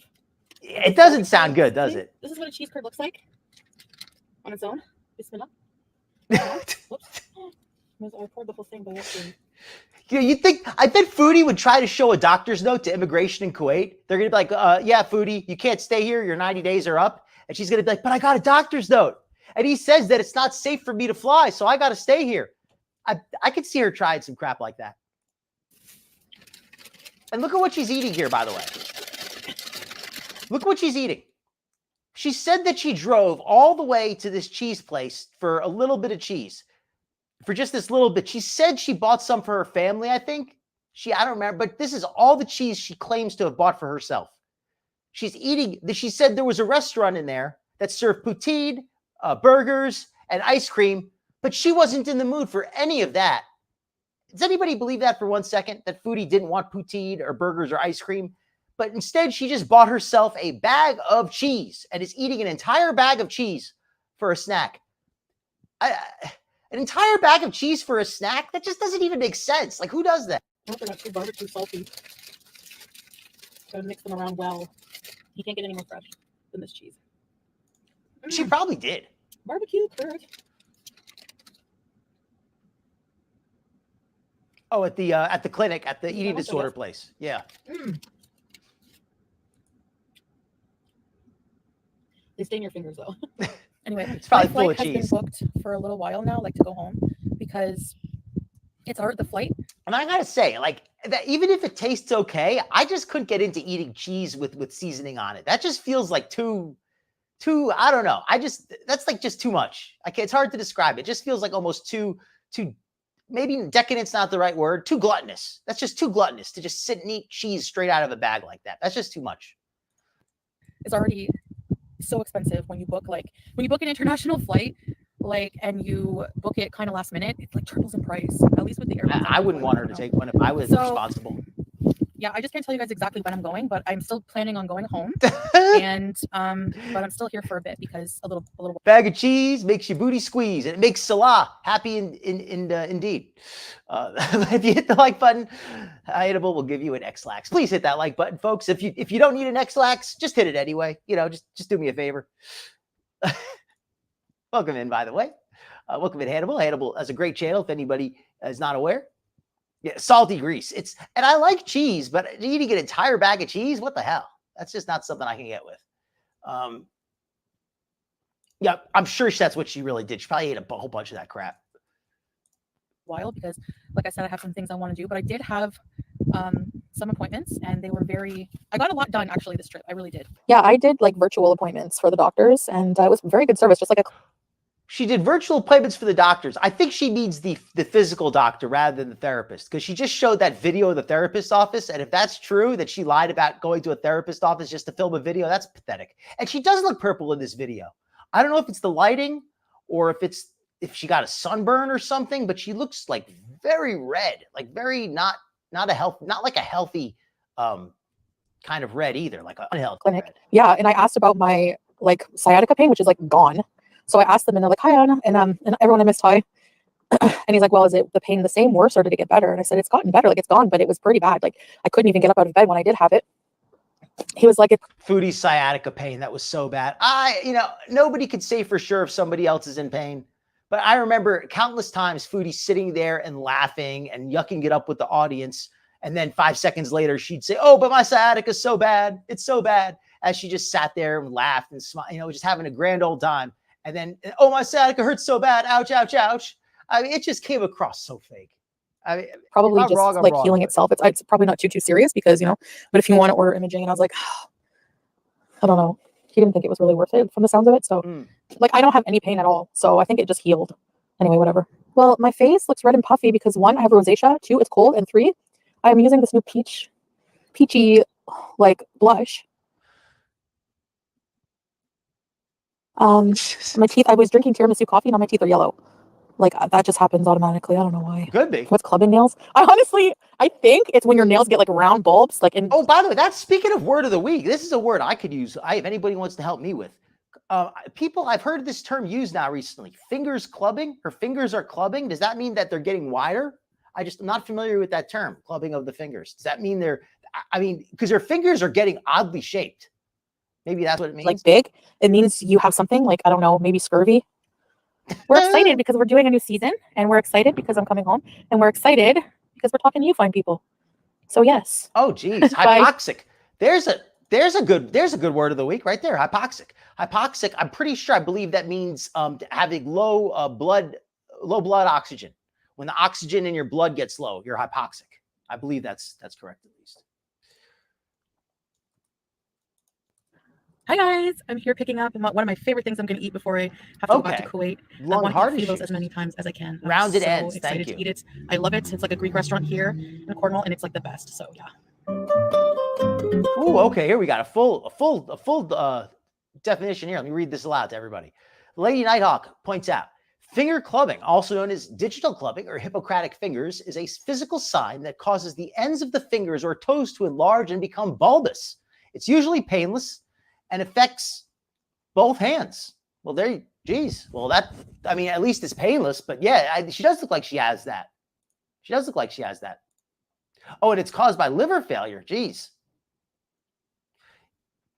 It doesn't sound good, does it? This is what a cheese curd looks like on its own. Bismillah. Whoops. I poured the whole thing by accident. I bet Foodie would try to show a doctor's note to immigration in Kuwait. They're going to be like, yeah, Foodie, you can't stay here. Your 90 days are up. And she's going to be like, but I got a doctor's note. And he says that it's not safe for me to fly, so I got to stay here. I could see her trying some crap like that. And look at what she's eating here, by the way. Look at what she's eating. She said that she drove all the way to this cheese place for a little bit of cheese. For just this little bit. She said she bought some for her family, I think. I don't remember, but this is all the cheese she claims to have bought for herself. She's eating. She said there was a restaurant in there that served poutine, burgers, and ice cream, but she wasn't in the mood for any of that. Does anybody believe that for 1 second, that Foodie didn't want poutine or burgers or ice cream? But instead, she just bought herself a bag of cheese and is eating an entire bag of cheese for a snack. An entire bag of cheese for a snack? That just doesn't even make sense. Like, who does that? I hope they're not too barbecue salty. Gotta mix them around well. You can't get any more fresh than this cheese. She probably did. Barbecue curd. Oh, at the clinic, at the eating disorder place. Yeah. They stain your fingers though. Anyway, It's probably my full flight of has been cheese. booked for a little while now, like to go home, because it's the flight. And I gotta say, like that, even if it tastes okay, I just couldn't get into eating cheese with seasoning on it. That just feels like too. I don't know. That's like just too much. It's hard to describe. It just feels like almost too. Maybe decadent's not the right word. Too gluttonous. That's just too gluttonous to just sit and eat cheese straight out of a bag like that. That's just too much. It's already so expensive when you book an international flight, and you book it kind of last minute. It like triples in price. At least with the airlines. I wouldn't want her to take one if I was responsible. Yeah, I just can't tell you guys exactly when I'm going, but I'm still planning on going home. And but I'm still here for a bit because a little bag of cheese makes your booty squeeze, and it makes Salah happy indeed. If you hit the like button, Hittable will give you an X-Lax. Please hit that like button, folks. If you don't need an X-Lax, just hit it anyway. Just do me a favor. Welcome in, by the way. Welcome in, Hannibal. Hannibal has a great channel if anybody is not aware. Yeah, salty grease. And I like cheese, but eating an entire bag of cheese, what the hell? That's just not something I can get with. Yeah, I'm sure that's what she really did. She probably ate a whole bunch of that crap. While, because like I said, I have some things I want to do, but I did have some appointments, and they were I got a lot done actually this trip. I really did. Yeah, I did like virtual appointments for the doctors, and it was very good service. Just like she did virtual appointments for the doctors. I think she means the physical doctor rather than the therapist, because she just showed that video of the therapist's office. And if that's true, that she lied about going to a therapist's office just to film a video, that's pathetic. And she does look purple in this video. I don't know if it's the lighting or if she got a sunburn or something, but she looks like very red, like very not like a healthy kind of red either, like an unhealthy clinic. Red. Yeah, and I asked about my sciatica pain, which is gone. So I asked them, and they're like, "Hi, Anna," and everyone I missed hi. And he's like, "Well, is it the pain the same, worse, or did it get better?" And I said, "It's gotten better. It's gone, but it was pretty bad. I couldn't even get up out of bed when I did have it." He was like, Foodie's sciatica pain. That was so bad. Nobody could say for sure if somebody else is in pain, but I remember countless times Foodie sitting there and laughing and yucking it up with the audience. And then 5 seconds later, she'd say, "Oh, but my sciatica is so bad. It's so bad." As she just sat there and laughed and smiled, just having a grand old time. And then, "Oh, my sciatica hurts so bad. Ouch, ouch, ouch." I mean, it just came across so fake. I mean, probably just wrong, healing itself. It's probably not too serious because, but if you want to order imaging, and I was like, I don't know. He didn't think it was really worth it from the sounds of it. So I don't have any pain at all. So I think it just healed. Anyway, whatever. Well, my face looks red and puffy because 1, I have rosacea, 2, it's cold, and 3, I'm using this new peachy blush. My teeth, I was drinking tiramisu coffee, now my teeth are yellow. That just happens automatically. I don't know why. Could be. What's clubbing nails? I think it's when your nails get round bulbs. Oh, by the way, that's speaking of word of the week. This is a word I could use. If anybody wants to help me with. I've heard this term used now recently. Fingers clubbing. Her fingers are clubbing. Does that mean that they're getting wider? I'm not familiar with that term, clubbing of the fingers. Does that mean because her fingers are getting oddly shaped. Maybe that's what it means. Big. It means you have something I don't know, maybe scurvy. We're excited because we're doing a new season, and we're excited because I'm coming home, and we're excited because we're talking to you fine people. So yes. Oh, geez. Hypoxic. There's a good word of the week right there. Hypoxic. Hypoxic. I'm pretty sure. I believe that means having low blood oxygen. When the oxygen in your blood gets low, you're hypoxic. I believe that's correct at least. Hi guys, I'm here picking up one of my favorite things I'm going to eat before I have to go back to Kuwait. I want to eat those as many times as I can. Rounded ends. Thank you. To eat it. I love it. It's like a Greek restaurant here in Cornwall, and it's the best. So yeah. Oh, okay. Here we got a full definition here. Let me read this aloud to everybody. Lady Nighthawk points out, finger clubbing, also known as digital clubbing or Hippocratic fingers, is a physical sign that causes the ends of the fingers or toes to enlarge and become bulbous. It's usually painless and affects both hands. Well, geez. Well, at least it's painless, but yeah, she does look like she has that. Oh, and it's caused by liver failure. Geez.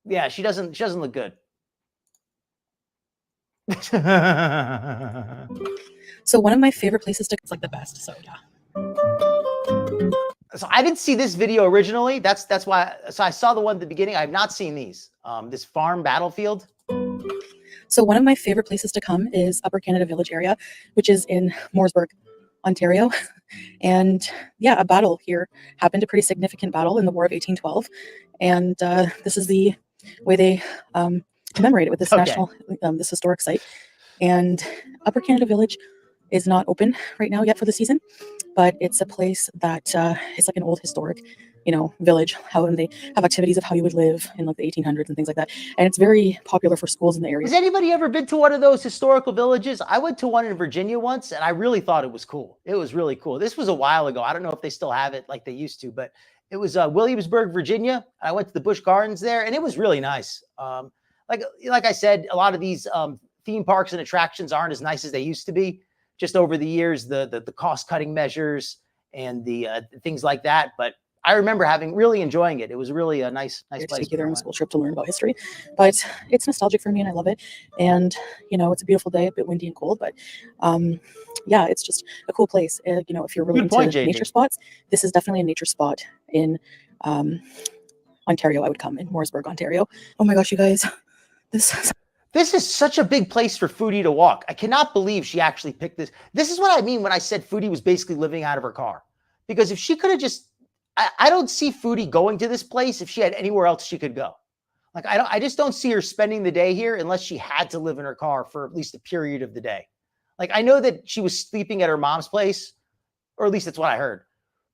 Yeah, she doesn't look good. So one of my favorite places it's the best. So yeah. So I didn't see this video originally. That's why. So I saw the one at the beginning. I have not seen these. This farm battlefield. So one of my favorite places to come is Upper Canada Village area, which is in Mooresburg, Ontario. And yeah, a battle here happened, a pretty significant battle in the War of 1812. And this is the way they commemorate it with this national, this historic site. And Upper Canada Village is not open right now yet for the season, but it's a place that it's like an old historic, village. How they have activities of how you would live in like the 1800s and things like that, and it's very popular for schools in the area. Has anybody ever been to one of those historical villages? I went to one in Virginia once, and I really thought it was cool. It was really cool. This was a while ago. I don't know if they still have it like they used to, but it was Williamsburg, Virginia. I went to the Busch Gardens there, and it was really nice. Like I said, a lot of these theme parks and attractions aren't as nice as they used to be. Just over the years, the cost cutting measures and the things like that, but I remember really enjoying it. It was really a nice place. Take you there on a school trip to learn about history, but it's nostalgic for me and I love it. And it's a beautiful day, a bit windy and cold, but yeah, it's just a cool place. If you're really into nature spots, this is definitely a nature spot in Ontario. I would come in Mooresburg, Ontario. Oh my gosh, you guys, this is such a big place for Foodie to walk. I cannot believe she actually picked this. This is what I mean when I said Foodie was basically living out of her car, because if she could have just, I don't see Foodie going to this place if she had anywhere else she could go. Like, I just don't see her spending the day here unless she had to live in her car for at least a period of the day. Like, I know that she was sleeping at her mom's place, or at least that's what I heard.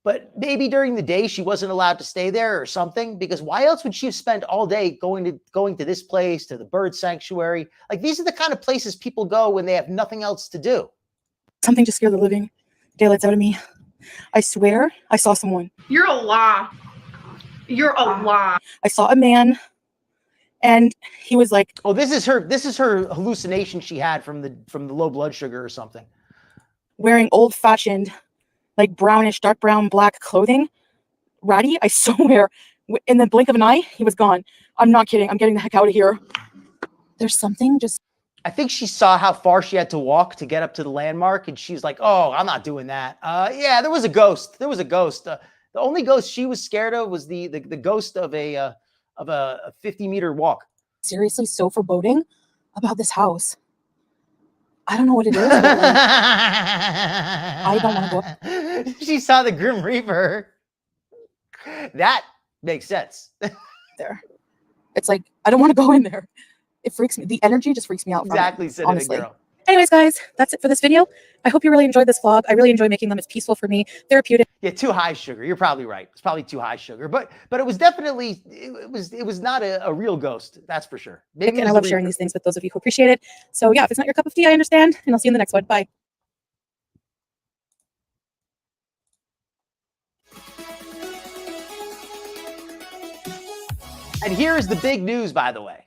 But maybe during the day she wasn't allowed to stay there or something, because why else would she have spent all day going to this place, to the bird sanctuary? Like, these are the kind of places people go when they have nothing else to do. Something to scare the living daylights out of me. I swear I saw someone. You're a lie. You're a lie. I saw a man, and he was like, "Oh, this is her hallucination she had from the low blood sugar or something." Wearing old-fashioned, like brownish, dark brown, black clothing. Ratty, I swear, in the blink of an eye, he was gone. I'm not kidding. I'm getting the heck out of here. There's something just... I think she saw how far she had to walk to get up to the landmark, and she's like, "Oh, I'm not doing that." Yeah, there was a ghost. There was a ghost. The only ghost she was scared of was the ghost of a 50-meter walk. Seriously, so foreboding about this house. I don't know what it is. But like, I don't want to go. She saw the Grim Reaper. That makes sense. There, it's like I don't want to go in there. It freaks me. The energy just freaks me out. Exactly, said honestly. Girl. Anyways, guys, that's it for this video. I hope you really enjoyed this vlog. I really enjoy making them. It's peaceful for me, therapeutic. Yeah, too high sugar. You're probably right. It's probably too high sugar, but it was definitely it was not a real ghost. That's for sure. Maybe and I love sharing these things with those of you who appreciate it. So yeah, if it's not your cup of tea, I understand, and I'll see you in the next one. Bye. And here is the big news, by the way.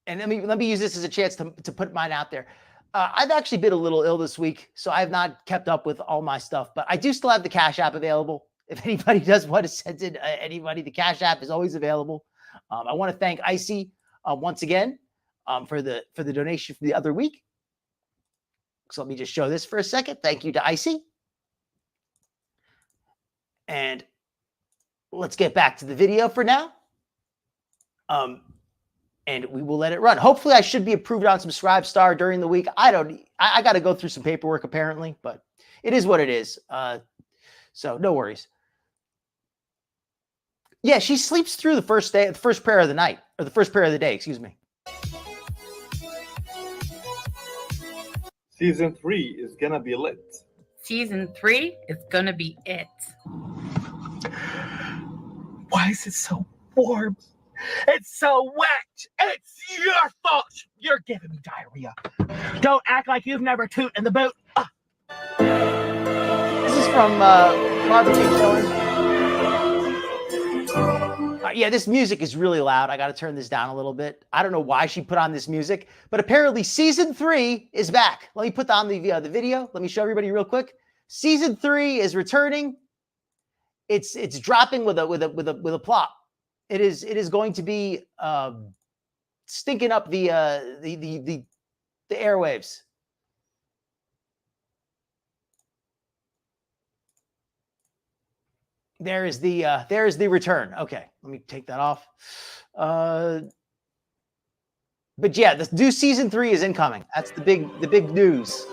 And let me use this as a chance to put mine out there. I've actually been a little ill this week, so I've not kept up with all my stuff, but I do still have the Cash App available. If anybody does want to send in anybody, the Cash App is always available. I want to thank Icy once again for the donation from the other week. So let me just show this for a second. Thank you to Icy. And let's get back to the video for now. And we will let it run. Hopefully I should be approved on Subscribestar during the week. I got to go through some paperwork apparently, but it is what it is. So no worries. Yeah, she sleeps through the first prayer of the night, or the first prayer of the day, excuse me. Season 3 is gonna be lit. Season 3 is gonna be it. Why is it so warm? It's so wet. It's your fault. You're giving me diarrhea. Don't act like you've never toot in the boot. This is from Barbecue Chillin'. Yeah, this music is really loud. I got to turn this down a little bit. I don't know why she put on this music, but apparently season 3 is back. Let me put on the video. Let me show everybody real quick. Season 3 is returning. It's dropping with a plot. It is going to be stinking up the airwaves. There is the return. Okay, let me take that off. But yeah, the new season 3 is incoming. That's the big news.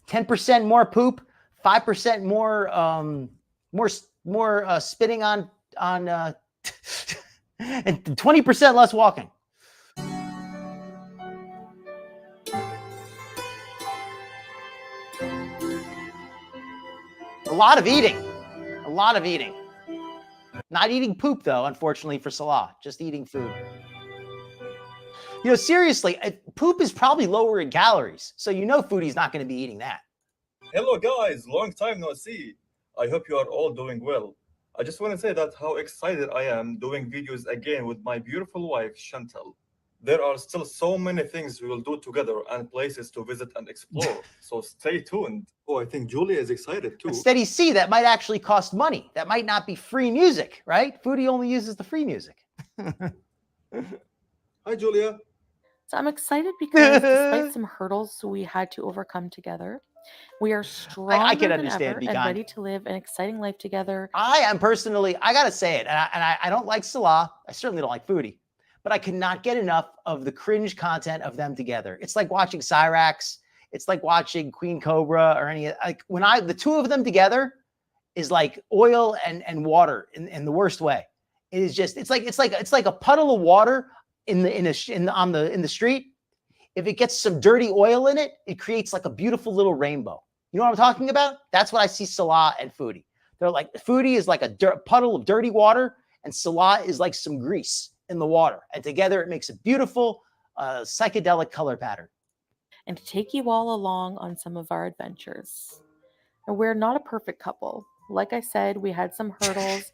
%10 more poop, 5% more spitting on and 20% less walking. A lot of eating. A lot of eating. Not eating poop, though, unfortunately, for Salah. Just eating food. You know, seriously, poop is probably lower in calories. So you know Foodie's not going to be eating that. Hello guys, long time no see. I hope you are all doing well. I just want to say that how excited I am doing videos again with my beautiful wife, Chantal. There are still so many things we will do together and places to visit and explore. So stay tuned. Oh, I think Julia is excited too. But Steady C, that might actually cost money. That might not be free music, right? Foodie only uses the free music. Hi, Julia. So I'm excited because despite some hurdles we had to overcome together, we are stronger I can than understand, ever and Beacon. ready to live an exciting life together. I am personally, I got to say it, and I don't like Salah. I certainly don't like Foodie. But I cannot get enough of the cringe content of them together. It's like watching Cyrax. It's like watching Queen Cobra or any, like when the two of them together is like oil and water in the worst way. It is just, it's like a puddle of water in the street. If it gets some dirty oil in it, it creates like a beautiful little rainbow. You know what I'm talking about? That's what I see Salah and Foodie. They're like, Foodie is like a puddle of dirty water, and Salah is like some grease in the water. And together it makes a beautiful psychedelic color pattern. And to take you all along on some of our adventures. And we're not a perfect couple. Like I said, we had some hurdles,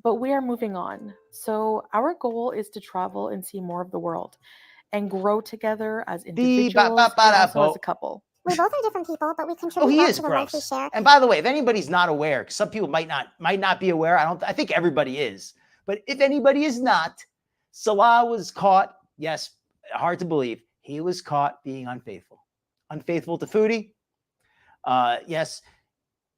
but we are moving on. So our goal is to travel and see more of the world and grow together as individuals and also as a couple. We both are different people, but we contribute he back is to the life we gross. share. And by the way, if anybody's not aware, 'cause some people might not be aware. I think everybody is. But if anybody is not, Salah was caught. Yes, hard to believe. He was caught being unfaithful. Unfaithful to Foodie. Yes.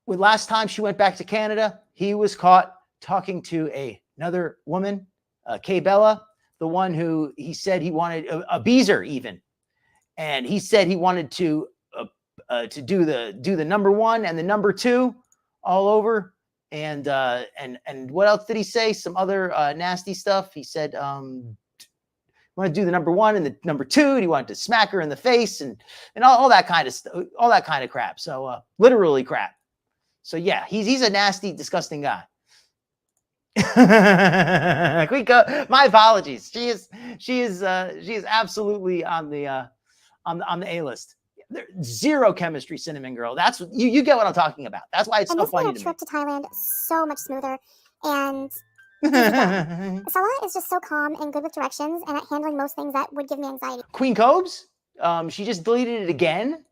When last time she went back to Canada, he was caught talking to another woman, Kay Bella, the one who he said he wanted a beezer even. And he said he wanted to do the number 1 and the number 2 all over. And what else did he say? Some other nasty stuff. He said, want to do the number 1 and the number 2. And he wanted to smack her in the face and all that kind of stuff, all that kind of crap. So literally crap. So yeah, he's a nasty, disgusting guy. My apologies. She is absolutely on the A list. Zero chemistry, Cinnamon Girl. That's what you get what I'm talking about. That's why it's so funny to me. And this made our trip to Thailand so much smoother. And Salah is just so calm and good with directions and at handling most things that would give me anxiety. Queen Cobes, she just deleted it again.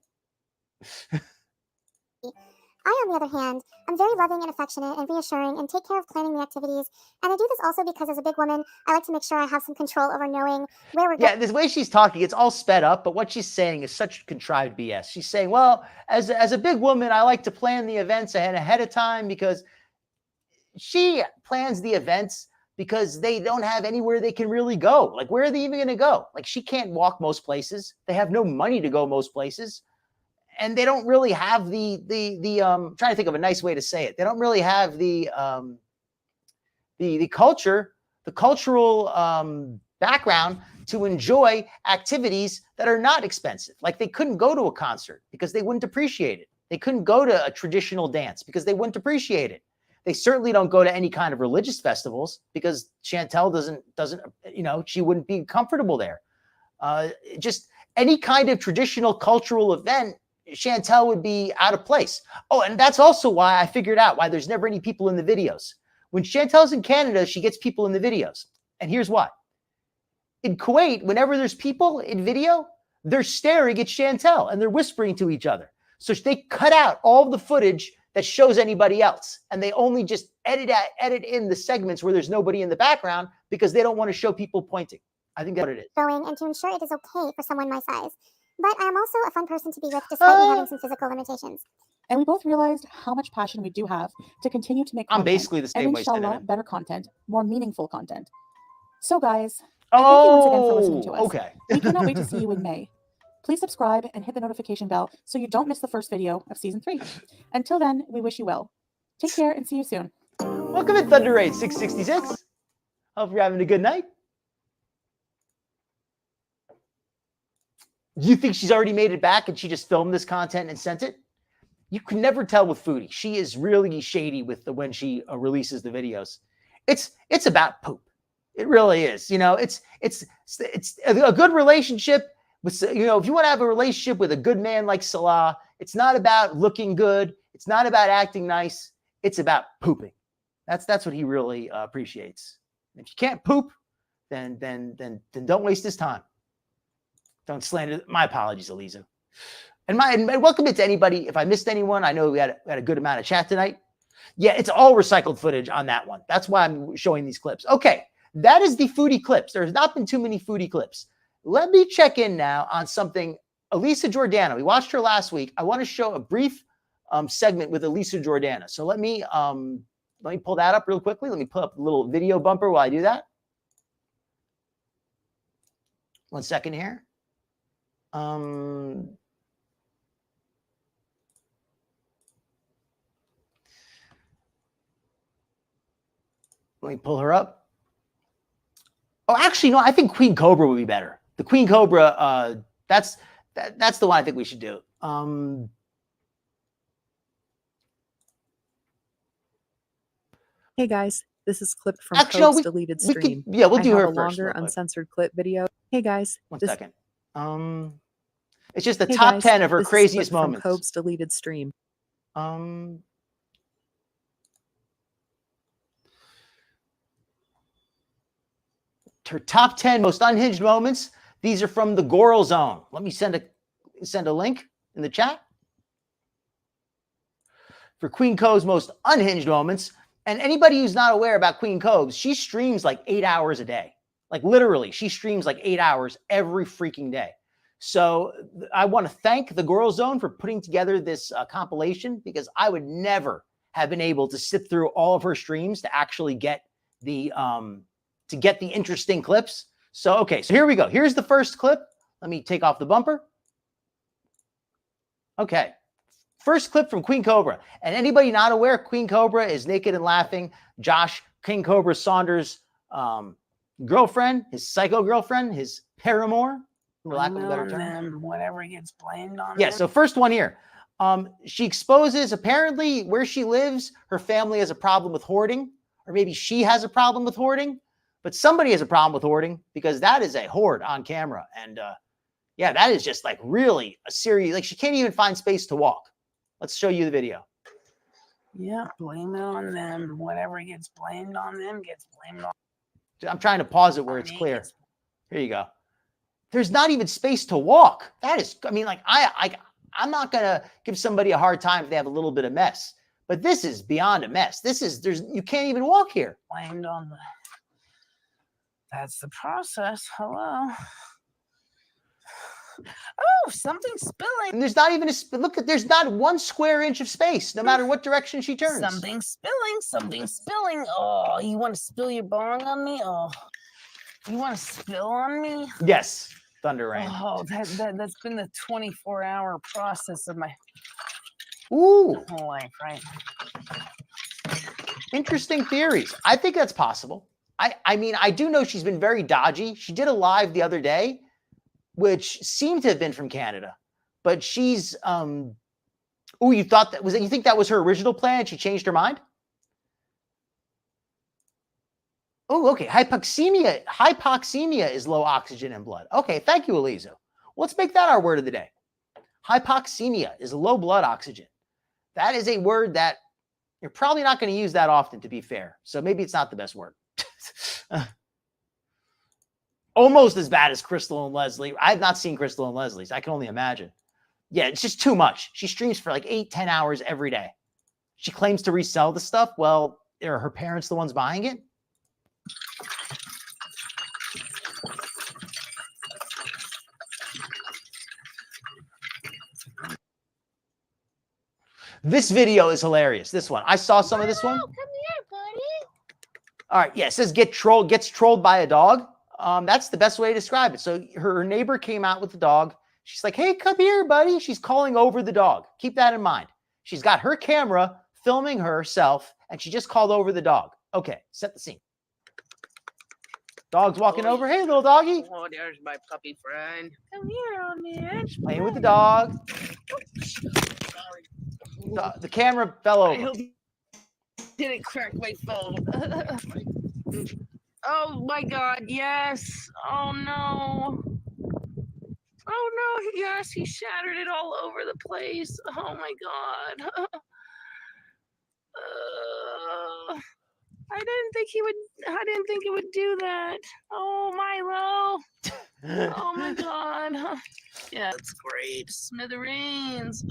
I, on the other hand, I'm very loving and affectionate and reassuring and take care of planning the activities. And I do this also because as a big woman, I like to make sure I have some control over knowing where we're going. Yeah, the way she's talking, it's all sped up, but what she's saying is such contrived BS. She's saying, well, as a big woman, I like to plan the events ahead of time because she plans the events because they don't have anywhere they can really go. Like, where are they even going to go? Like, she can't walk most places. They have no money to go most places. And they don't really have the I'm trying to think of a nice way to say it. They don't really have the cultural background to enjoy activities that are not expensive. Like they couldn't go to a concert because they wouldn't appreciate it. They couldn't go to a traditional dance because they wouldn't appreciate it. They certainly don't go to any kind of religious festivals because Chantal doesn't, she wouldn't be comfortable there. Just any kind of traditional cultural event, Chantal would be out of place. Oh, and that's also why I figured out why there's never any people in the videos. When Chantal's in Canada, she gets people in the videos. And here's why. In Kuwait, whenever there's people in video, they're staring at Chantal and they're whispering to each other. So they cut out all the footage that shows anybody else. And they only just edit in the segments where there's nobody in the background because they don't want to show people pointing. I think that's what it is. Going and to ensure it is okay for someone my size. but I am also a fun person to be with despite me having some physical limitations. And we both realized how much passion we do have to continue to make I'm content, basically the same and way. inshallah, better content, more meaningful content. So guys, thank you once again for listening to us. Okay. We cannot wait to see you in May. Please subscribe and hit the notification bell so you don't miss the first video of season 3. Until then, we wish you well. Take care and see you soon. Welcome to Thunder Raid 666. Hope you're having a good night. You think she's already made it back and she just filmed this content and sent it? You can never tell with Foodie. She is really shady with when she releases the videos. It's about poop. It really is. You know, it's a good relationship with, you know, if you want to have a relationship with a good man like Salah, it's not about looking good. It's not about acting nice. It's about pooping. That's what he really appreciates. If you can't poop, then don't waste his time. Don't slander. My apologies, Elisa. And welcome to anybody. If I missed anyone, I know we had a good amount of chat tonight. Yeah, it's all recycled footage on that one. That's why I'm showing these clips. Okay, that is the Foodie clips. There's not been too many Foodie clips. Let me check in now on something. Alisa Jordana. We watched her last week. I want to show a brief segment with Alisa Jordana. So let me pull that up real quickly. Let me pull up a little video bumper while I do that. 1 second here. Let me pull her up. Oh, actually, no, I think Queen Cobra would be better. The Queen Cobra, that's the one I think we should do. Hey guys, this is clipped from Actually, no, Cope's deleted stream. yeah, we'll do I her have a first. longer uncensored clip video. Hey guys, One this, second. It's just the hey top guys, 10 of her this is craziest clipped moments. From Cope's deleted stream. Her top 10 most unhinged moments. These are from the Goral Zone. Let me send a link in the chat for Queen Co's most unhinged moments. And anybody who's not aware about Queen Co's, she streams like 8 hours a day. Like literally, she streams like 8 hours every freaking day. So I want to thank the Goral Zone for putting together this compilation, because I would never have been able to sit through all of her streams to actually get the interesting clips. So, okay, so here we go. Here's the first clip. Let me take off the bumper. Okay. First clip from Queen Cobra. And anybody not aware, Queen Cobra is Naked and Laughing. Josh, King Cobra Saunders' girlfriend, his psycho girlfriend, his paramour, for lack of a better term. Whatever gets blamed on Yeah, so first one here. She exposes, apparently, where she lives, her family has a problem with hoarding, or maybe she has a problem with hoarding. But somebody has a problem with hoarding, because that is a hoard on camera. And yeah, that is just like really a serious, like she can't even find space to walk. Let's show you the video. Yeah, blame it on them. Whatever gets blamed on them gets blamed on. I'm trying to pause it where it's clear. Here you go. There's not even space to walk. That is, I mean, like I'm not going to give somebody a hard time if they have a little bit of mess. But this is beyond a mess. You can't even walk here. Blamed on the... That's the process. Hello. Oh, something's spilling. And there's not even there's not 1 square inch of space, no matter what direction she turns. Something's spilling. Something's spilling. Oh, you want to spill your bong on me? Oh, you want to spill on me? Yes, Thunder Rain. Oh, that's been the 24-hour process of my whole life, right? Interesting theories. I think that's possible. I mean, I do know she's been very dodgy. She did a live the other day, which seemed to have been from Canada, but she's, you think that was her original plan? She changed her mind? Oh, okay. Hypoxemia is low oxygen in blood. Okay. Thank you, Elisa. Let's make that our word of the day. Hypoxemia is low blood oxygen. That is a word that you're probably not going to use that often, to be fair. So maybe it's not the best word. Almost as bad as Crystal and Leslie. I've not seen Crystal and Leslie's. I can only imagine. Yeah, it's just too much. She streams for like 8-10 hours every day. She claims to resell the stuff. Well, are her parents the ones buying it? This video is hilarious. This one. I saw some of this one. Come here, buddy. All right. Yeah, it says gets trolled by a dog. That's the best way to describe it. So her neighbor came out with the dog. She's like, hey, come here, buddy. She's calling over the dog. Keep that in mind. She's got her camera filming herself, and she just called over the dog. Okay, set the scene. Dog's walking over. Hey, little doggy. Oh, there's my puppy friend. Come here, old man. She's playing with the dog. The camera fell I over. hope you didn't crack my phone. Oh my God, yes. Oh no. Oh no, yes, he shattered it all over the place. Oh my God. I didn't think it would do that. Oh, Milo. Oh my God. Yeah, that's great. Smithereens.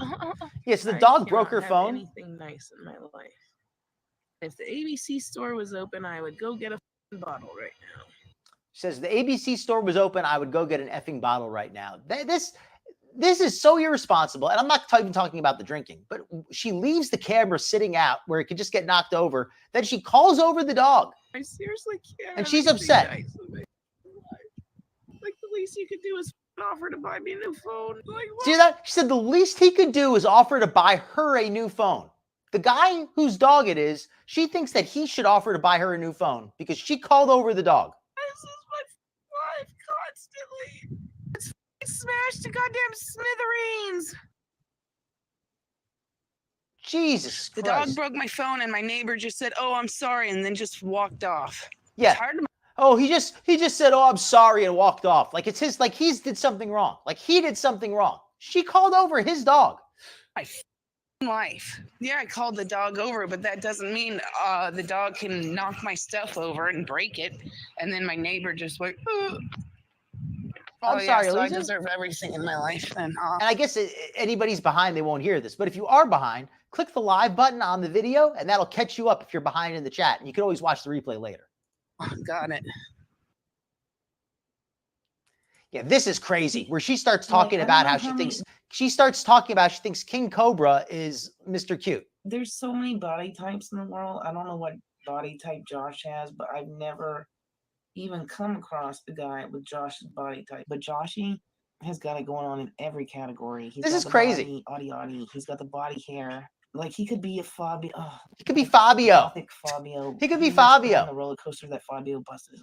Yeah, so the I dog broke cannot her have phone. Anything nice in my life. If the ABC store was open, I would go get a bottle right now. She says the ABC store was open. I would go get an effing bottle right now. This is so irresponsible. And I'm not even talking about the drinking, but she leaves the camera sitting out where it could just get knocked over. Then she calls over the dog. I seriously can't. And have she's anything upset. nice in my life. Like the least you could do is offer to buy me a new phone. Like what? See that? She said the least he could do is offer to buy her a new phone. The guy whose dog it is, she thinks that he should offer to buy her a new phone because she called over the dog. This is my life constantly. It's smashed to goddamn smithereens. Jesus The Christ. dog broke my phone, and my neighbor just said, "Oh, I'm sorry," and then just walked off. Yeah. It's hard to Oh, he just said, "Oh, I'm sorry," and walked off. Like it's his, like he's did something wrong. Like he did something wrong. She called over his dog. my life. Yeah, I called the dog over, but that doesn't mean the dog can knock my stuff over and break it. And then my neighbor just went, I'm yeah, sorry, so I Alisa. deserve everything in my life. Then And I guess anybody's behind, they won't hear this. But if you are behind, click the live button on the video, and that'll catch you up if you're behind in the chat. And you can always watch the replay later. got it. Yeah, this is crazy. Where she starts talking Like, I about don't how know she how thinks she starts talking about she thinks King Cobra is Mr. Cute. There's so many body types in the world. I don't know what body type Josh has, but I've never even come across a guy with Josh's body type. But Joshy has got it going on in every category. He's This got is the crazy. Body. He's got the body hair. Like he could be a Fabio. Oh, He could be Fabio. gothic Fabio. He could be must have been Fabio. on the roller coaster that Fabio busted.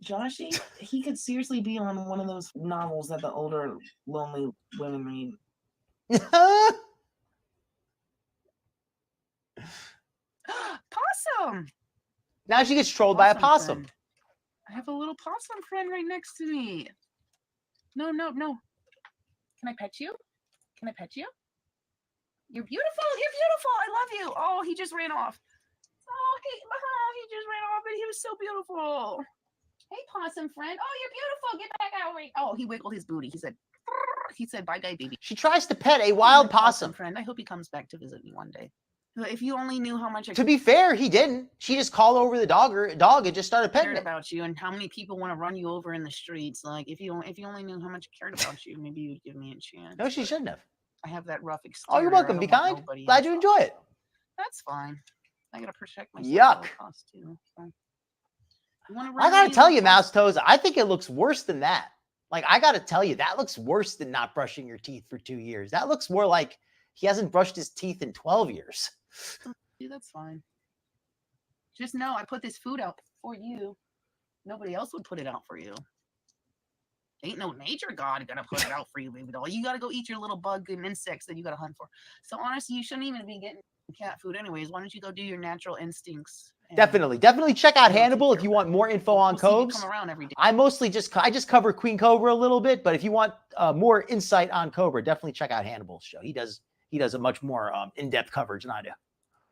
Joshy, he could seriously be on one of those novels that the older lonely women read. Possum. Now she gets trolled by a Possum possum. friend. I have a little possum friend right next to me. No. Can I pet you? Can I pet you? You're beautiful. You're beautiful. I love you. Oh, he just ran off. He just ran off, and he was so beautiful. Hey, possum friend. Oh, you're beautiful. Get back out. Oh, he wiggled his booty. He said, bye, bye, baby. She tries to pet a wild My possum. friend. I hope he comes back to visit me one day. If you only knew how much I To be fair, he didn't. She just called over the dog and just started petting cared it. about you, and how many people want to run you over in the streets. Like if you only knew how much I cared about you, maybe you'd give me a chance. No, she shouldn't have. I have that rough exterior. Oh, you're welcome. I Be don't want kind. nobody Glad in you enjoy it. That's fine. I gotta protect myself. Yuck. At all costs, too, so. You wanna I run gotta me tell over? you, Mouse Toes, I think it looks worse than that. Like, I gotta tell you, that looks worse than not brushing your teeth for 2 years. That looks more like he hasn't brushed his teeth in 12 years. Yeah, that's fine. Just know I put this food out for you. Nobody else would put it out for you. Ain't no nature god gonna put it out for you, baby doll. You gotta go eat your little bug and insects that you gotta hunt for. So honestly, you shouldn't even be getting cat food anyways. Why don't you go do your natural instincts? and Definitely check out Yeah, take Hannibal if care you of want that. more info on We'll see you Cobes. come around every day. I just cover Queen Cobra a little bit, but if you want more insight on Cobra, definitely check out Hannibal's show. He does a much more in-depth coverage than I do.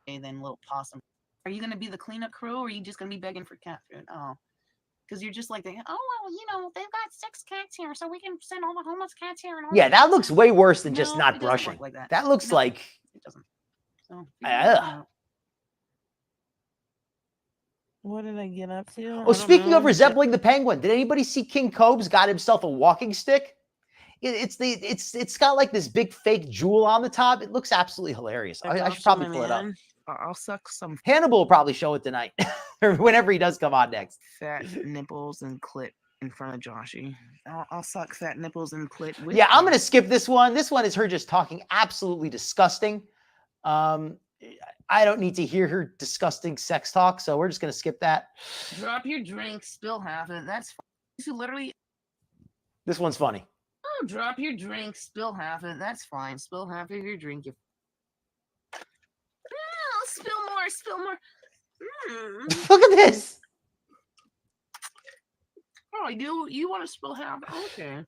Then little possum. Are you gonna be the cleanup crew, or are you just gonna be begging for cat food? Oh, because you're just like, oh well, you know, they've got 6 cats here, so we can send all the homeless cats here. And all Yeah, the that cats." looks way worse than just No, not it doesn't work brushing. like that. That looks No. like It doesn't. So What did I get up to? Oh, speaking of resembling the penguin, did anybody see King Cobes got himself a walking stick? It's got like this big fake jewel on the top. It looks absolutely hilarious. I should probably pull it up. I'll suck some Hannibal will probably show it tonight or whenever he does come on next. fat nipples and clit in front of Joshy. I'll suck fat nipples and clit with Yeah, I'm you. going to skip this one. This one is her just talking absolutely disgusting. I don't need to hear her disgusting sex talk, so we're just going to skip that. Drop your drink, spill half of it. That's fine. You literally. This one's funny. Oh, drop your drink, spill half of it. That's fine. Spill half of your drink. Spill more. Look at this. Oh, you want to spill half? Okay.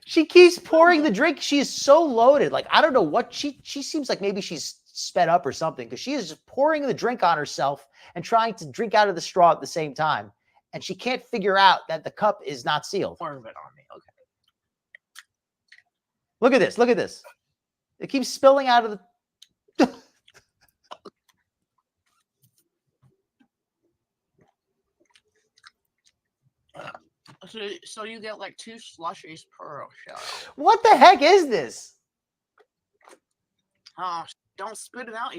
She keeps pouring the drink. She is so loaded. Like, I don't know what she seems like maybe she's sped up or something because she is just pouring the drink on herself and trying to drink out of the straw at the same time. And she can't figure out that the cup is not sealed. More of it on me. Okay. Look at this. Look at this. It keeps spilling out of the. So you get like 2 slushies per show. What the heck is this? Oh, don't spit it out.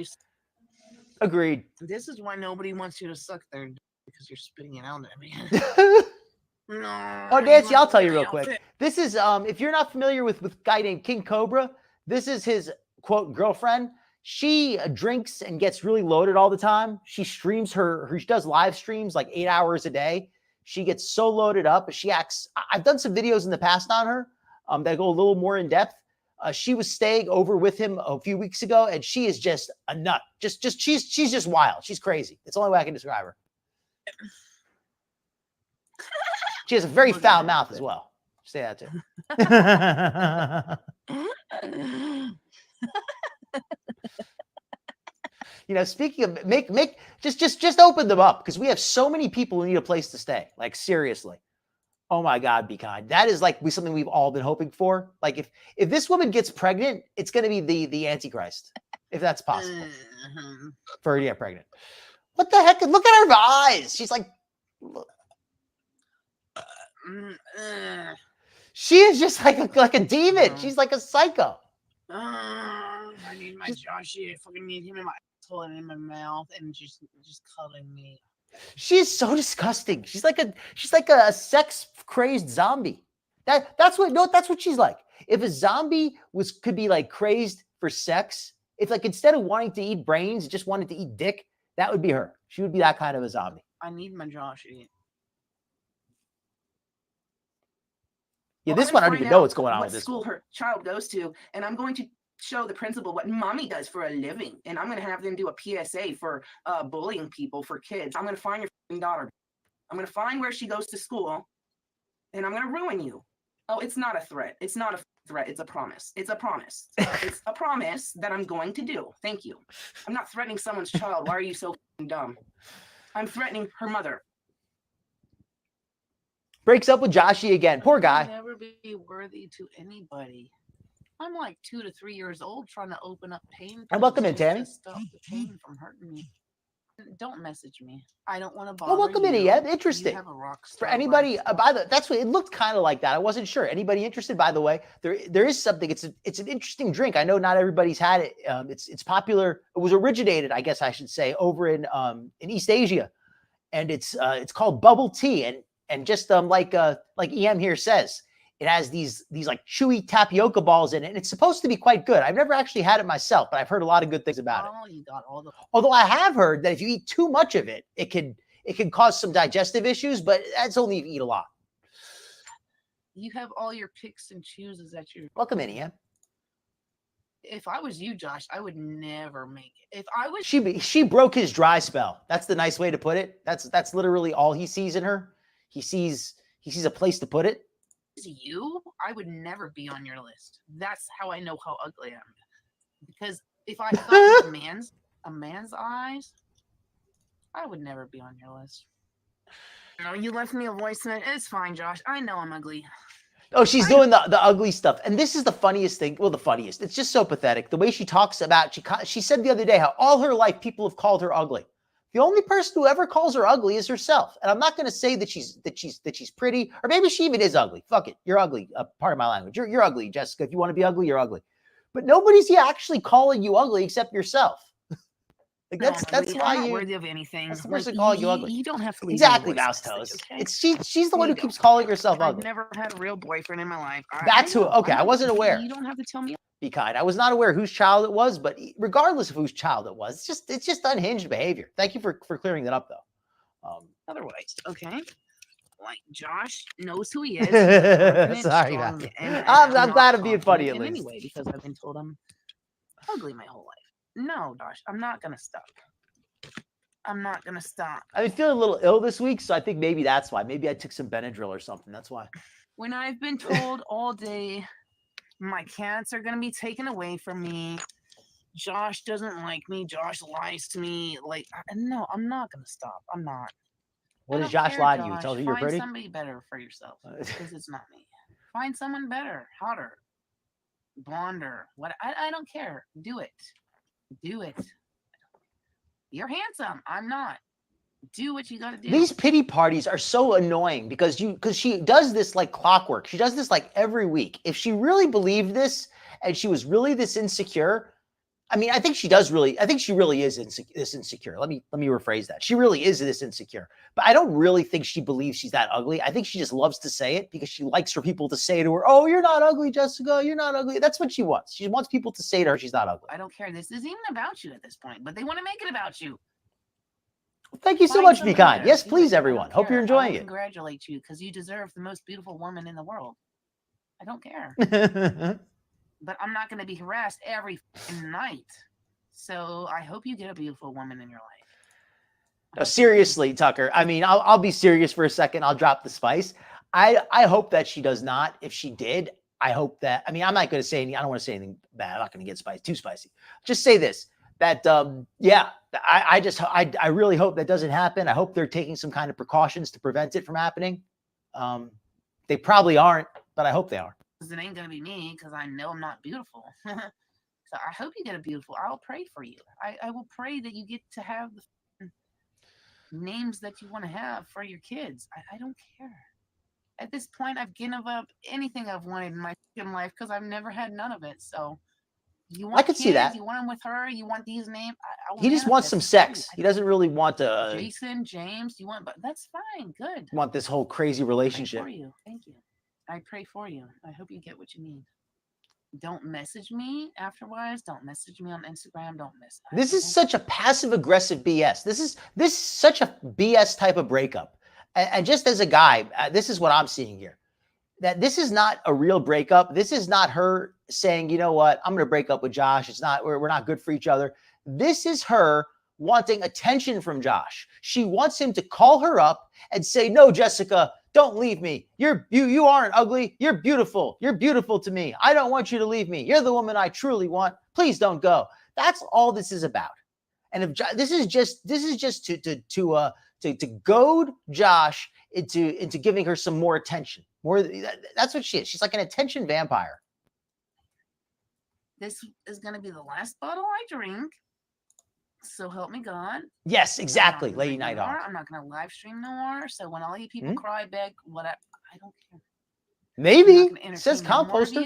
Agreed. This is why nobody wants you to suck their dick, because you're spitting it out at me. No. Oh, Nancy, I'll tell you real quick. This is if you're not familiar with a guy named King Cobra, this is his quote girlfriend. She drinks and gets really loaded all the time. She streams she does live streams like 8 hours a day. She gets so loaded up. She acts. I've done some videos in the past on her that go a little more in depth. She was staying over with him a few weeks ago, and she is just a nut. She's just wild. She's crazy. It's the only way I can describe her. She has a very foul mouth as well. Say that too. You know, speaking of just open them up because we have so many people who need a place to stay. Like seriously. Oh my God, be kind. That is like something we've all been hoping for. Like if this woman gets pregnant, it's going to be the Antichrist, if that's possible. For her to get pregnant. What the heck? Look at her eyes. She's like, she is just like a demon. She's like a psycho. I need my Joshy. I fucking need him in my asshole and in my mouth and just cuddling me. She's so disgusting. She's like a sex crazed zombie. That's what she's like. If a zombie could be like crazed for sex, if like instead of wanting to eat brains, just wanted to eat dick, that would be her. She would be that kind of a zombie. I need my Joshy. Yeah, this one I don't even know what's going on with this. School her child goes to, and I'm going to show the principal what mommy does for a living, and I'm going to have them do a PSA for bullying people for kids. I'm going to find your daughter. I'm going to find where she goes to school, and I'm going to ruin you. Oh, it's not a threat. It's not a threat. It's a promise. It's a promise. It's a promise that I'm going to do. Thank you. I'm not threatening someone's child. Why are you so dumb? I'm threatening her mother. Breaks up with Joshy again. Poor guy. I'll never be worthy to anybody. I'm like 2 to 3 years old trying to open up pain. And welcome in, Tammy. To stop the pain from hurting me. Don't message me. I don't want to bother Oh, welcome you. in, yeah. Interesting. You have a rock For star anybody, that's what it looked kind of like that. I wasn't sure. Anybody interested? By the way, there is something. It's an interesting drink. I know not everybody's had it. It's popular. It was originated, I guess I should say, over in East Asia, and it's called bubble tea. And just like EM here says, it has these like chewy tapioca balls in it, and it's supposed to be quite good. I've never actually had it myself, but I've heard a lot of good things about it. Oh, you got all the. Although I have heard that if you eat too much of it, it can cause some digestive issues, but that's only if you eat a lot. You have all your picks and chooses at your. Welcome in, EM. If I was you, Josh, I would never make it. If I was she broke his dry spell. That's the nice way to put it. That's literally all he sees in her. He sees a place to put it. You, I would never be on your list. That's how I know how ugly I am. Because if I thought with a man's eyes, I would never be on your list. No, you left me a voice note. It's fine, Josh. I know I'm ugly. Oh, she's doing the ugly stuff. And this is the funniest thing. Well, the funniest. It's just so pathetic. The way she talks about, she said the other day how all her life people have called her ugly. The only person who ever calls her ugly is herself. And I'm not going to say that she's pretty, or maybe she even is ugly. Fuck it. You're ugly. Part of my language. You're ugly, Jessica. If you want to be ugly, you're ugly. But nobody's here actually calling you ugly except yourself. Like that's I'm why not you. worthy of anything. That's the Like, person calling you ugly. You don't have to leave Exactly, me a mouse voice message, toes. okay? It's she's the one You who keeps don't. calling herself I've ugly. never had a real boyfriend in my life. That's who. know. Okay, I'm I not- wasn't aware. You don't have to tell me. Be kind. I was not aware whose child it was, but regardless of whose child it was, it's just unhinged behavior. Thank you for clearing that up, though. Otherwise, okay. Like Josh knows who he is. He's Sorry, strong, man. and I'm not glad I'm being funny confident at in least. Anyway, because I've been told I'm ugly my whole life. No, Josh, I'm not gonna stop. I'm not gonna stop. I've been feeling a little ill this week, so I think maybe that's why. Maybe I took some Benadryl or something. That's why. When I've been told all day my cats are gonna be taken away from me, Josh doesn't like me, Josh lies to me. Like, no, I'm not gonna stop. I'm not. What I does don't Josh care, lie to you? Josh. Tells you you're Find pretty? somebody better for yourself, because it's not me. Find someone better, hotter, blonder. What? I don't care. Do it. Do it. You're handsome. I'm not. Do what you gotta do. These pity parties are so annoying because she does this like clockwork. She does this like every week. If she really believed this and she was really this insecure, I mean, I think she really is this insecure. Let me rephrase that. She really is this insecure. But I don't really think she believes she's that ugly. I think she just loves to say it because she likes for people to say to her, "Oh, you're not ugly, Jessica. You're not ugly." That's what she wants. She wants people to say to her she's not ugly. I don't care. This isn't even about you at this point, but they want to make it about you. Thank you so Find much, Be somebody Kind. better. Yes, Do please, it. I everyone. don't Hope you're care. enjoying I it. congratulate you because you deserve the most beautiful woman in the world. I don't care. But I'm not going to be harassed every night. So I hope you get a beautiful woman in your life. No, seriously, Tucker. I mean, I'll be serious for a second. I'll drop the spice. I hope that she does not. If she did, I hope that. I mean, I'm not going to say anything. I don't want to say anything bad. I'm not going to get too spicy. Just say this: that yeah, I really hope that doesn't happen. I hope they're taking some kind of precautions to prevent it from happening. They probably aren't, but I hope they are. It ain't going to be me because I know I'm not beautiful. So I hope you get a beautiful. I'll pray for you. I will pray that you get to have the names that you want to have for your kids. I don't care. At this point, I've given up anything I've wanted in my life because I've never had none of it. So you want I could kids, see that. You want them with her. You want these names. I will He just wants some manifest sex. He doesn't really want to Jason, James. You want, but that's fine. Good. want this whole crazy Pray relationship. for you. Thank you. I pray for you. I hope you get what you need. Don't message me afterwards. Don't message me on Instagram. Don't miss. This is such a passive aggressive BS. This is such a BS type of breakup. And just as a guy, this is what I'm seeing here. That this is not a real breakup. This is not her saying, you know what, I'm going to break up with Josh. It's not, we're not good for each other. This is her wanting attention from Josh. She wants him to call her up and say, no, Jessica, don't leave me. You aren't ugly. You're beautiful. You're beautiful to me. I don't want you to leave me. You're the woman I truly want. Please don't go. That's all this is about. And if this is just to goad Josh into giving her some more attention. That's what she is. She's like an attention vampire. This is going to be the last bottle I drink. So help me God. Yes, exactly. Lady Night Night Hawk. I'm not going to live stream no more. So when all you people cry, beg, whatever, I don't care. Maybe. Says composter.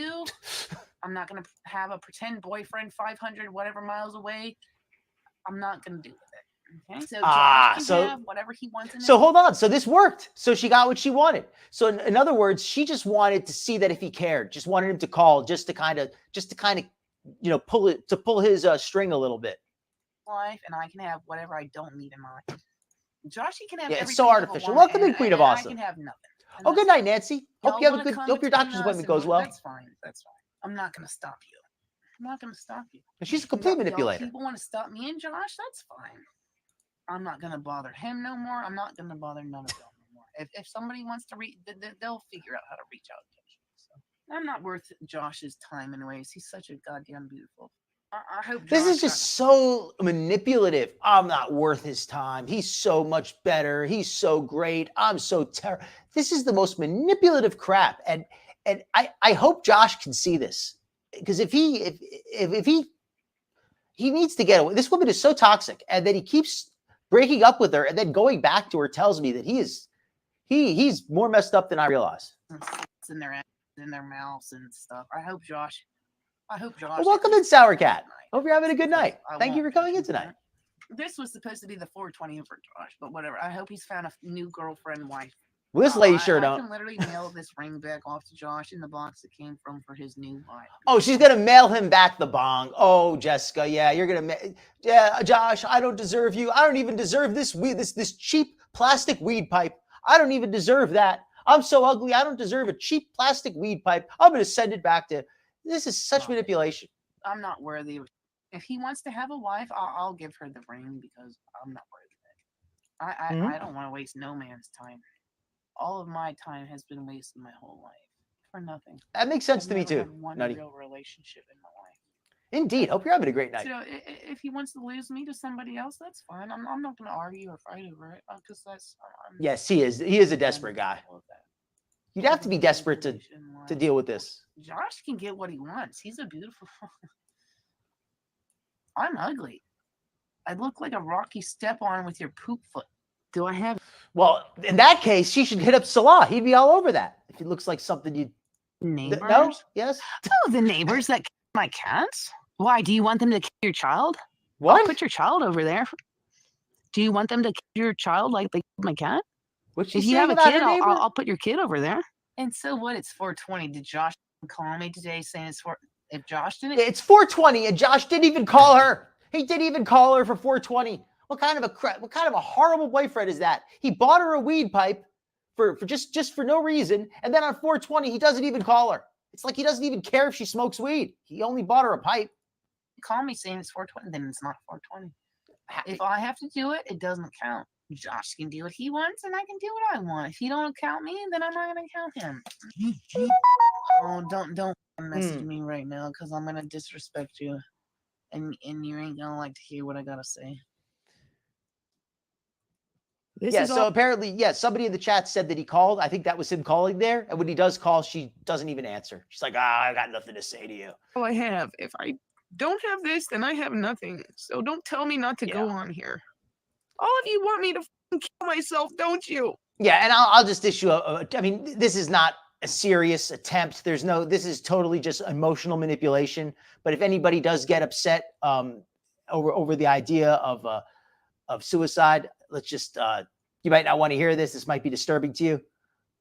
I'm not going to have a pretend boyfriend 500 whatever miles away. I'm not going to do with it. Okay. So Josh can have whatever he wants. So hold on. So this worked. So she got what she wanted. So in other words, she just wanted to see that if he cared, just wanted him to call, just to kind of, pull his string a little bit. Life, and I can have whatever I don't need in my life. Joshy can have. Yeah, it's so artificial. Welcome to Queen of Awesome. I can have nothing. Oh, good night, Nancy. Hope you have a good. Hope your doctor's appointment goes well. That's fine. That's fine. I'm not going to stop you. I'm not going to stop you. She's a complete manipulator. People want to stop me and Josh. That's fine. I'm not going to bother him no more. I'm not going to bother none of them no more. If somebody wants to reach, they'll figure out how to reach out to me. So I'm not worth Josh's time anyways. He's such a goddamn beautiful. I hope this is just so manipulative. I'm not worth his time. He's so much better. He's so great. I'm so terrible. This is the most manipulative crap. And I hope Josh can see this, because if he needs to get away. This woman is so toxic, and that he keeps breaking up with her and then going back to her tells me that he's more messed up than I realize. It's in their mouths and stuff. I hope Josh. Well, welcome in, Sour Cat. Hope you're having a good night. Thank you for coming in tonight. This was supposed to be the 420 for Josh, but whatever. I hope he's found a new girlfriend, wife. Well, this lady sure I don't. can literally mail this ring back off to Josh in the box it came from for his new wife. Oh, she's gonna mail him back the bong. Oh, Jessica, yeah, you're gonna. Yeah, Josh, I don't deserve you. I don't even deserve this weed, this cheap plastic weed pipe. I don't even deserve that. I'm so ugly. I don't deserve a cheap plastic weed pipe. I'm gonna send it back to. This is such manipulation. I'm not worthy of. If he wants to have a wife, I'll give her the ring because I'm not worthy of it. I don't want to waste no man's time. All of my time has been wasted my whole life for nothing. That makes sense to me too. One Nutty. real relationship in my life. Indeed. Hope you're having a great night. So if he wants to lose me to somebody else, that's fine. I'm not going to argue or fight over it because that's. Yes, he is. He is a desperate guy. You'd have to be desperate to deal with this. Josh can get what he wants. He's a beautiful. I'm ugly. I look like a rocky step-on with your poop foot. Do I have? Well, in that case, she should hit up Salah. He'd be all over that. If it looks like something you. Neighbors? No? Yes? Oh, the neighbors that kill my cats? Why? Do you want them to kill your child? What? I'll put your child over there. Do you want them to kill your child like they killed my cat? What's she If you saying have a about kid, her neighbor? I'll put your kid over there. And so what? It's 420. Did Josh call me today saying it's for? If Josh didn't, It's 420, and Josh didn't even call her. He didn't even call her for 420. What kind of a horrible boyfriend is that? He bought her a weed pipe for just for no reason, and then on 420 he doesn't even call her. It's like he doesn't even care if she smokes weed. He only bought her a pipe. call me saying it's 420, then it's not 420. If I have to do it, it doesn't count. Josh can do what he wants, and I can do what I want. If you don't count me, then I'm not gonna count him. Oh, don't message me right now, because I'm gonna disrespect you, and you ain't gonna like to hear what I gotta say. So apparently, somebody in the chat said that he called. I think that was him calling there. And when he does call, she doesn't even answer. She's like, I got nothing to say to you. All I have, if I don't have this, then I have nothing. So don't tell me not to go on here. All of you want me to kill myself, don't you? Yeah, and I'll just issue I mean, this is not a serious attempt. This is totally just emotional manipulation. But if anybody does get upset over the idea of suicide, let's just, you might not want to hear this. This might be disturbing to you,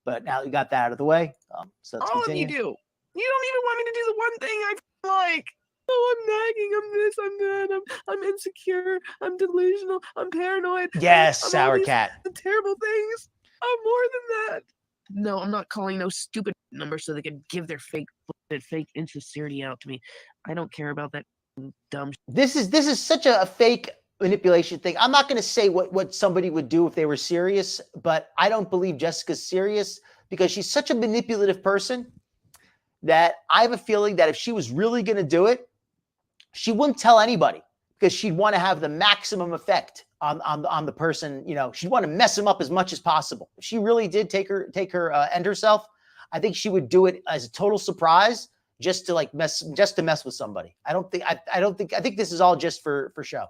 but now you got that out of the way. So let's continue. All of you do. You don't even want me to do the one thing I like. Oh, I'm nagging. I'm this. I'm that. I'm insecure. I'm delusional. I'm paranoid. Yes, I'm Sour all these Cat. terrible things. I'm more than that. No, I'm not calling no stupid number so they can give their fake insincerity out to me. I don't care about that dumb. This is such a fake manipulation thing. I'm not going to say what somebody would do if they were serious, but I don't believe Jessica's serious because she's such a manipulative person that I have a feeling that if she was really going to do it, she wouldn't tell anybody because she'd want to have the maximum effect on the person. You know, she'd want to mess him up as much as possible. If she really did take her end herself, I think she would do it as a total surprise just to mess with somebody. I think this is all just for show.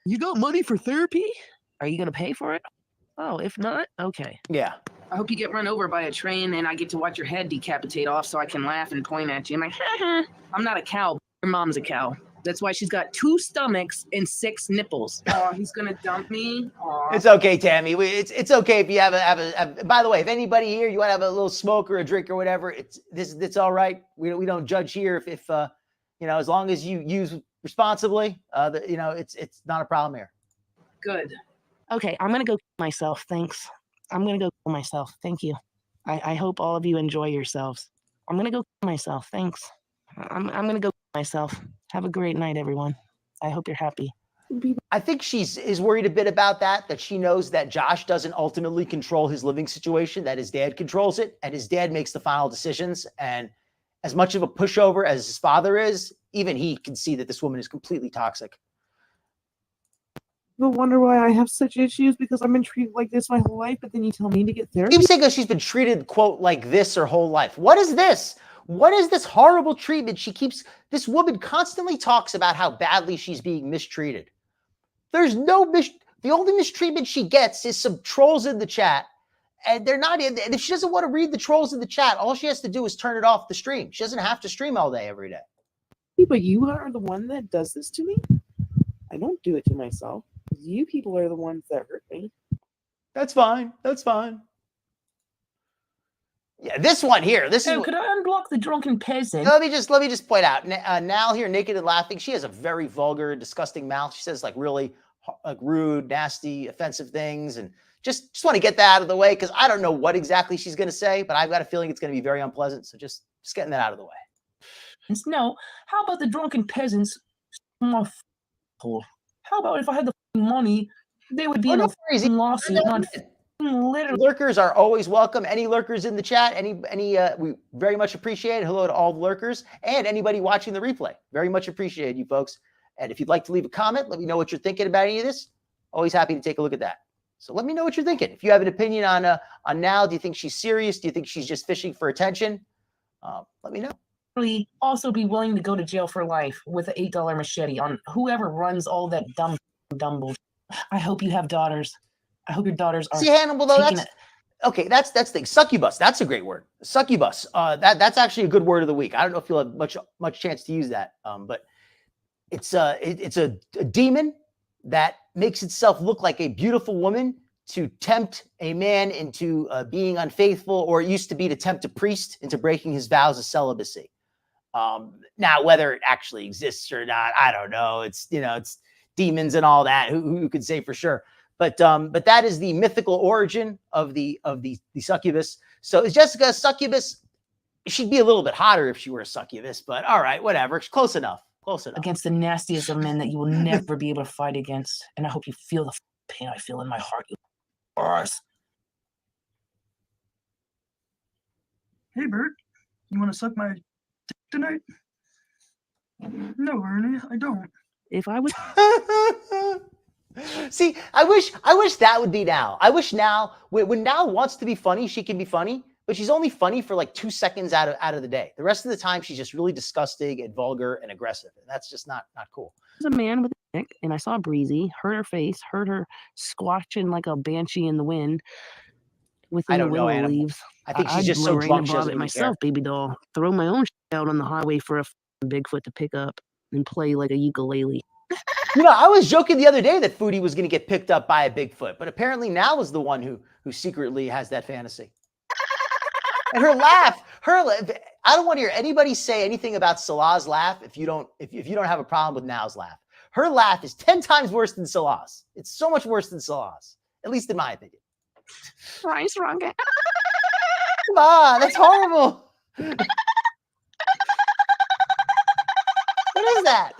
You got money for therapy? Are you going to pay for it? Oh, if not, okay. Yeah. I hope you get run over by a train and I get to watch your head decapitate off so I can laugh and point at you. I'm like, I'm not a cow. Your mom's a cow. That's why she's got 2 stomachs and 6 nipples. Oh, he's going to dump me? Aww. It's okay, Tammy. It's okay if you have a. By the way, if anybody here, you want to have a little smoke or a drink or whatever, it's all right. We don't judge here if as long as you use responsibly, it's not a problem here. Good. Okay, I'm going to go kill myself. Thanks. I'm going to go kill myself. Thank you. I hope all of you enjoy yourselves. I'm going to go kill myself. Thanks. I'm going to go kill myself. Have a great night, everyone. I hope you're happy. I think is worried a bit about that she knows that Josh doesn't ultimately control his living situation, that his dad controls it, and his dad makes the final decisions. And as much of a pushover as his father is, even he can see that this woman is completely toxic. No wonder why I have such issues because I've been treated like this my whole life, but then you tell me to get therapy. Keep saying she's been treated, quote, like this her whole life. What is this? What is this horrible treatment? This woman constantly talks about how badly she's being mistreated. There's no The only mistreatment she gets is some trolls in the chat, and they're not in. And if she doesn't want to read the trolls in the chat, all she has to do is turn it off the stream. She doesn't have to stream all day every day. But you are the one that does this to me. I don't do it to myself. You people are the ones that hurt me. That's fine. That's fine. Yeah, this one here. This is. Could I unblock the drunken peasant? Let me just point out. Nal here, naked and laughing. She has a very vulgar, disgusting mouth. She says like really like rude, nasty, offensive things, and just want to get that out of the way because I don't know what exactly she's going to say, but I've got a feeling it's going to be very unpleasant. So just getting that out of the way. No, how about the drunken peasants? How about if I had the money, they would be in a lawsuit, not literally. Lurkers are always welcome. Any lurkers in the chat, we very much appreciate it. Hello to all the lurkers and anybody watching the replay. Very much appreciate you folks. And if you'd like to leave a comment, let me know what you're thinking about any of this. Always happy to take a look at that. So let me know what you're thinking. If you have an opinion on Nal, do you think she's serious? Do you think she's just fishing for attention? Let me know. Also be willing to go to jail for life with an $8 machete on whoever runs all that dumb bullshit. I hope you have daughters. I hope your daughters are. See, Hannibal, though, okay. That's the thing. Succubus. That's a great word. Succubus. That's actually a good word of the week. I don't know if you'll have much chance to use that. But it's a demon that makes itself look like a beautiful woman to tempt a man into being unfaithful, or it used to be to tempt a priest into breaking his vows of celibacy. Now, whether it actually exists or not, I don't know. It's demons and all that. Who could say for sure? But that is the mythical origin of the succubus. So is Jessica a succubus? She'd be a little bit hotter if she were a succubus, but all right, whatever. It's close enough. Close enough. Against the nastiest of men that you will never be able to fight against. And I hope you feel the pain I feel in my heart, you arse. Hey, Bert, you want to suck my dick tonight? No, Ernie, I don't. If I was See, I wish that would be Nal. I wish Nal, when Nal wants to be funny, she can be funny, but she's only funny for like 2 seconds out of the day. The rest of the time, she's just really disgusting and vulgar and aggressive, and that's just not cool. a man with a dick, and I saw Breezy, heard her face, heard her squatching like a banshee in the wind within the willow leaves. I think she's just so drunk she doesn't it myself, baby doll. Throw my own shit out on the highway for a Bigfoot to pick up and play like a ukulele. I was joking the other day that Foodie was going to get picked up by a Bigfoot, but apparently Nal is the one who secretly has that fantasy. And her laugh, I don't want to hear anybody say anything about Salah's laugh if you don't have a problem with Nal's laugh. Her laugh is 10 times worse than Salah's. It's so much worse than Salah's, at least in my opinion. Rice rocket. Come on, that's horrible. What is that?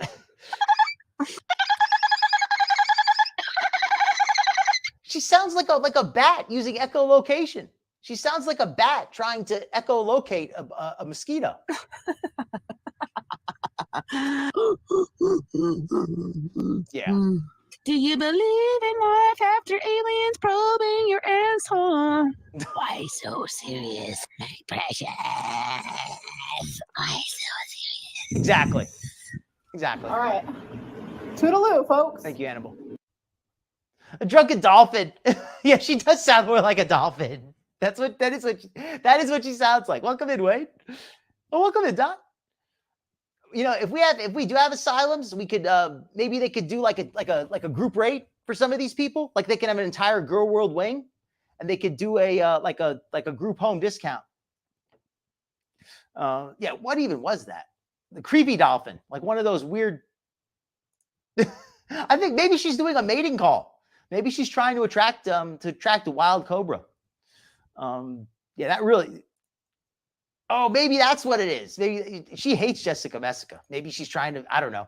She sounds like a bat using echolocation. She sounds like a bat trying to echolocate a mosquito. Yeah. Do you believe in life after aliens probing your asshole? Why so serious, my precious? Why so serious? Exactly. All right. Toodaloo, folks. Thank you, Hannibal. A drunken dolphin. Yeah, she does sound more like a dolphin. That is what she sounds like. Welcome in, Wade. Oh, welcome in, Don. If we do have asylums, we could maybe they could do like a group rate for some of these people. Like they can have an entire Girl World wing, and they could do a like a group home discount. Yeah, what even was that? The creepy dolphin, like one of those weird. I think maybe she's doing a mating call. Maybe she's trying to attract a wild cobra. Yeah, that really. Oh, maybe that's what it is. Maybe she hates Jessica Messica. Maybe she's trying to. I don't know.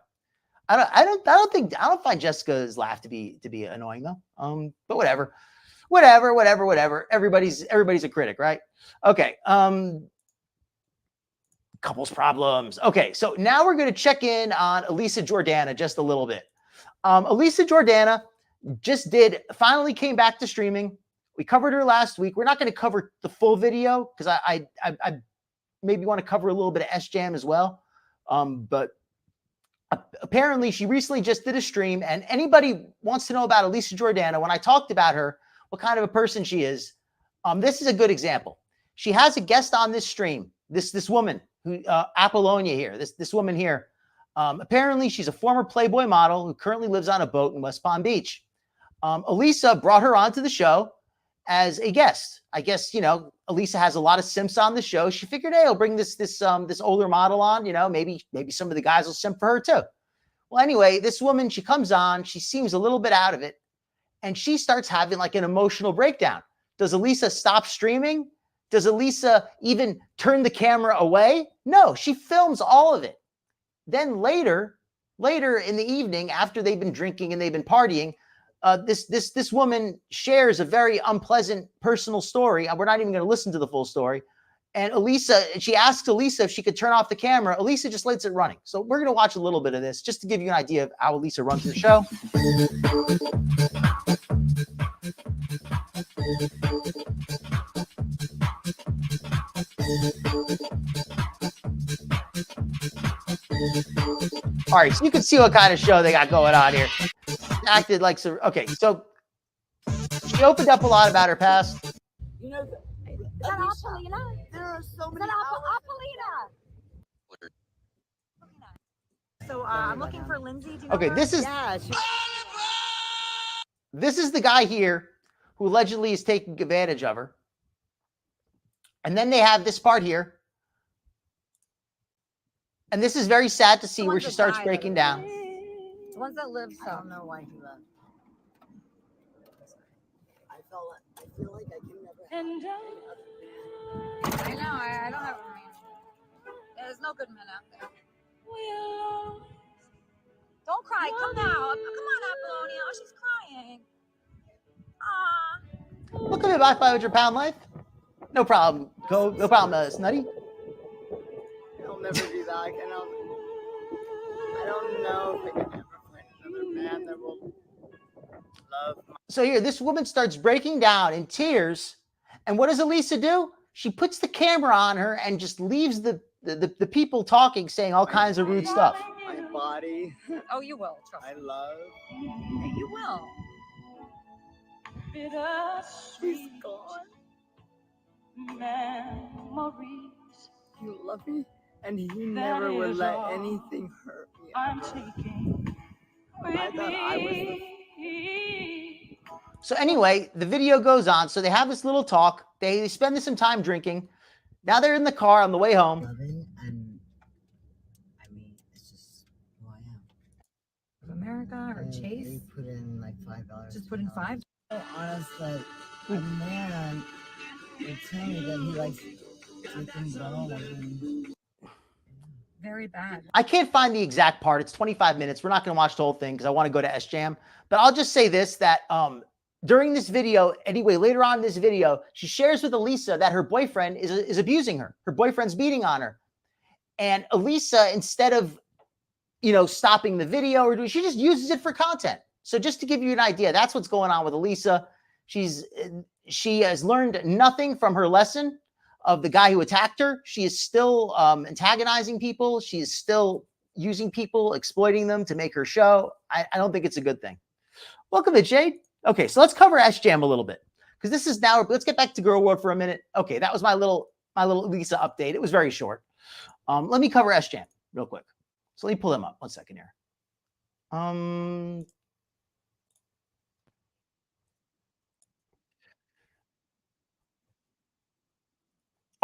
I don't find Jessica's laugh to be annoying though. But whatever. Everybody's a critic, right? Okay. Couples problems. Okay, so now we're going to check in on Alisa Jordana just a little bit. Alisa Jordana finally came back to streaming. We covered her last week. We're not going to cover the full video because I maybe want to cover a little bit of SJAM as well. But apparently she recently just did a stream, and anybody wants to know about Alisa Jordana, when I talked about her, what kind of a person she is, this is a good example. She has a guest on this stream, this woman, who Apollonia here, this woman here. Apparently she's a former Playboy model who currently lives on a boat in West Palm Beach. Alisa brought her onto the show as a guest. I guess, you know, Alisa has a lot of simps on the show. She figured, hey, I'll bring this older model on, you know, maybe some of the guys will simp for her too. Well, anyway, this woman, she comes on, she seems a little bit out of it, and she starts having like an emotional breakdown. Does Alisa stop streaming? Does Alisa even turn the camera away? No, she films all of it. Then later in the evening, after they've been drinking and they've been partying, this woman shares a very unpleasant personal story. We're not even going to listen to the full story. And Alisa, she asks Alisa if she could turn off the camera. Alisa just lets it running. So we're going to watch a little bit of this just to give you an idea of how Alisa runs the show. All right, so you can see what kind of show they got going on here. Acted like so. Okay, so she opened up a lot about her past. You know, there are so many. So I'm looking for Lindsay. Do you know Okay, her? this is Yeah, this is the guy here who allegedly is taking advantage of her. And then they have this part here. And this is very sad to see where she starts breaking down. The ones that live. I don't know why he left. I feel like I can never. And I know. I don't have a man. There's no good men out there. Don't cry. Come now. Come on, Apollonia. Oh, she's crying. Look at me, my 500-pound life. No problem. No problem, Snuddy. I'll never do that. I don't know if I can ever find another man that will love. So here, this woman starts breaking down in tears. And what does Alisa do? She puts the camera on her and just leaves the people talking, saying all kinds of rude stuff. My body. Oh, you will. Trust I love. You will. She's gone. Memories. You love me, and he never would let anything hurt me. I'm taking I thought I was So anyway, the video goes on. So they have this little talk. They spend some time drinking. Now they're in the car on the way home. loving, and I mean, it's just who I am. America or Chase? They put in like $5. Just put in $5? Honestly, a man would tell me that he likes taking bone and Very bad. I can't find the exact part. It's 25 minutes. We're not going to watch the whole thing because I want to go to SJAM. But I'll just say this, that during this video, anyway, later on in this video, she shares with Alisa that her boyfriend is abusing her. Her boyfriend's beating on her. And Alisa, instead of, you know, stopping the video or doing, she just uses it for content. So just to give you an idea, that's what's going on with Alisa. She has learned nothing from her lesson of the guy who attacked her. She is still antagonizing people. She is still using people, exploiting them to make her show. I don't think it's a good thing. Welcome to Jade. Okay, so let's cover SJAM a little bit because this is now. Let's get back to Girl World for a minute. Okay, that was my little Alisa update. It was very short. Let me cover SJAM real quick. So let me pull them up. 1 second here.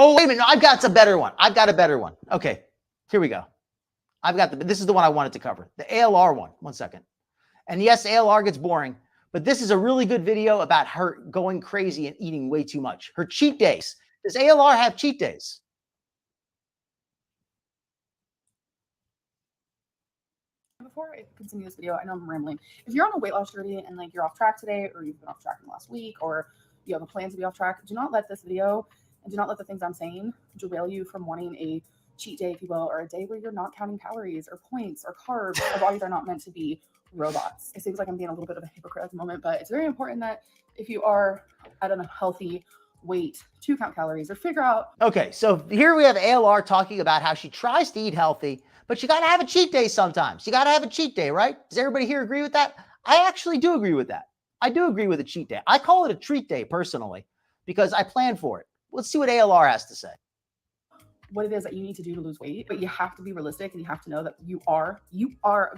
Oh, wait a minute. No, I've got a better one. I've got a better one. Okay, here we go. This is the one I wanted to cover. The ALR one. 1 second. And yes, ALR gets boring, but this is a really good video about her going crazy and eating way too much. Her cheat days. Does ALR have cheat days? Before I continue this video, I know I'm rambling. If you're on a weight loss journey and like you're off track today, or you've been off track in the last week, or you have a plan to be off track, do not let this video and do not let the things I'm saying derail you from wanting a cheat day, if you will, or a day where you're not counting calories or points or carbs. Our bodies are not meant to be robots. It seems like I'm being a little bit of a hypocrite at the moment, but it's very important that if you are at a healthy weight to count calories or figure out. Okay, so here we have ALR talking about how she tries to eat healthy, but you got to have a cheat day sometimes. You got to have a cheat day, right? Does everybody here agree with that? I actually do agree with that. I do agree with a cheat day. I call it a treat day personally because I plan for it. Let's see what ALR has to say. What it is that you need to do to lose weight, but you have to be realistic and you have to know that you are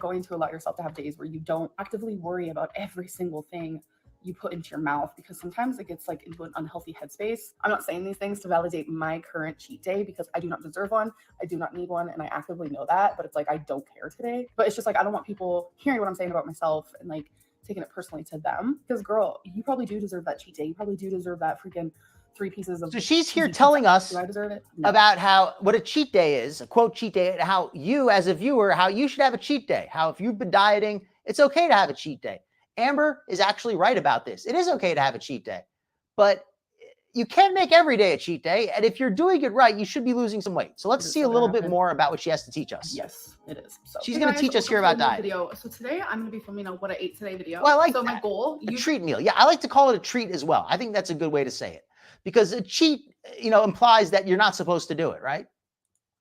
going to allow yourself to have days where you don't actively worry about every single thing you put into your mouth, because sometimes it gets like into an unhealthy headspace. I'm not saying these things to validate my current cheat day because I do not deserve one. I do not need one. And I actively know that, but it's like, I don't care today. But it's just like, I don't want people hearing what I'm saying about myself and like taking it personally to them, because girl, you probably do deserve that cheat day. You probably do deserve that freaking 3 pieces of. So she's here telling us do I deserve it? No. About how, what a cheat day is, a quote cheat day, how you as a viewer, how you should have a cheat day, how if you've been dieting, it's okay to have a cheat day. Amber is actually right about this. It is okay to have a cheat day, but you can't make every day a cheat day. And if you're doing it right, you should be losing some weight. So let's see a little bit more about what she has to teach us. Yes, it is. So she's going to teach us here about diet. Video. So today I'm going to be filming a what I ate today video. Well, I like so that. My goal, a treat meal. Yeah, I like to call it a treat as well. I think that's a good way to say it, because a cheat, implies that you're not supposed to do it, right?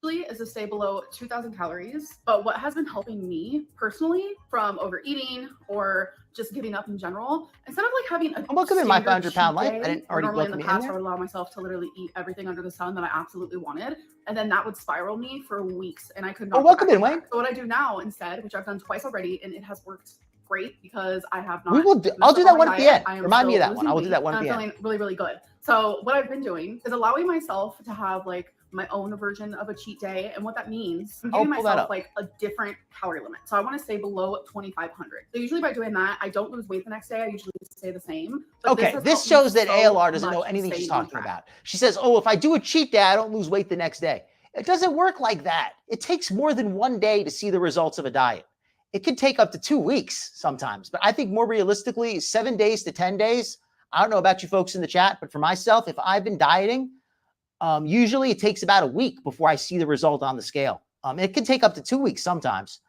Is to stay below 2,000 calories. But what has been helping me personally from overeating or just giving up in general, instead of like having a welcome in my 500-pound life. I didn't already normally in the me past in I would allow myself to literally eat everything under the sun that I absolutely wanted, and then that would spiral me for weeks, and I could not. Oh, welcome in, Wayne. So what I do now instead, which I've done twice already, and it has worked great because I have not. We will. I'll do that one at the end. Remind me of that one. I will do that one at the end. I'm feeling really, really good. So what I've been doing is allowing myself to have like my own version of a cheat day. And what that means, I'm giving myself like a different calorie limit. So I want to stay below 2,500. So usually by doing that, I don't lose weight the next day. I usually stay the same. But okay, this shows that ALR doesn't know anything she's talking about. She says, oh, if I do a cheat day, I don't lose weight the next day. It doesn't work like that. It takes more than one day to see the results of a diet. It could take up to 2 weeks sometimes, but I think more realistically, 7 days to 10 days. I don't know about you folks in the chat, but for myself, if I've been dieting, usually it takes about a week before I see the result on the scale. It can take up to 2 weeks sometimes.